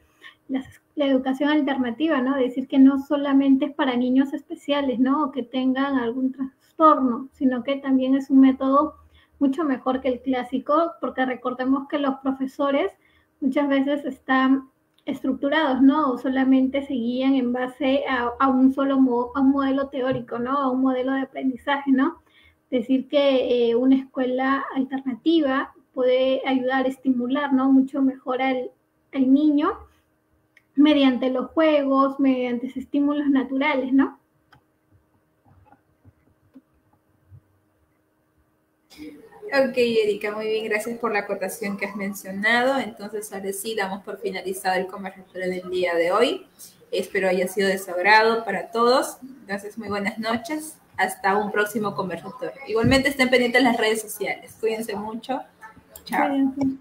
la educación alternativa, ¿no? Decir que no solamente es para niños especiales, ¿no? O que tengan algún trastorno, sino que también es un método mucho mejor que el clásico, porque recordemos que los profesores muchas veces están estructurados, ¿no? O solamente se guían en base a un solo a un modelo teórico, ¿no? A un modelo de aprendizaje, ¿no? Decir que una escuela alternativa puede ayudar a estimular, ¿no? Mucho mejor al niño mediante los juegos, mediante estímulos naturales, ¿no? Ok, Erika, muy bien, gracias por la acotación que has mencionado. Entonces, ahora sí, damos por finalizado el conversatorio del día de hoy. Espero haya sido de su agrado para todos. Entonces, muy buenas noches. Hasta un próximo conversatorio. Igualmente estén pendientes en las redes sociales. Cuídense mucho. Chao. Cuídense.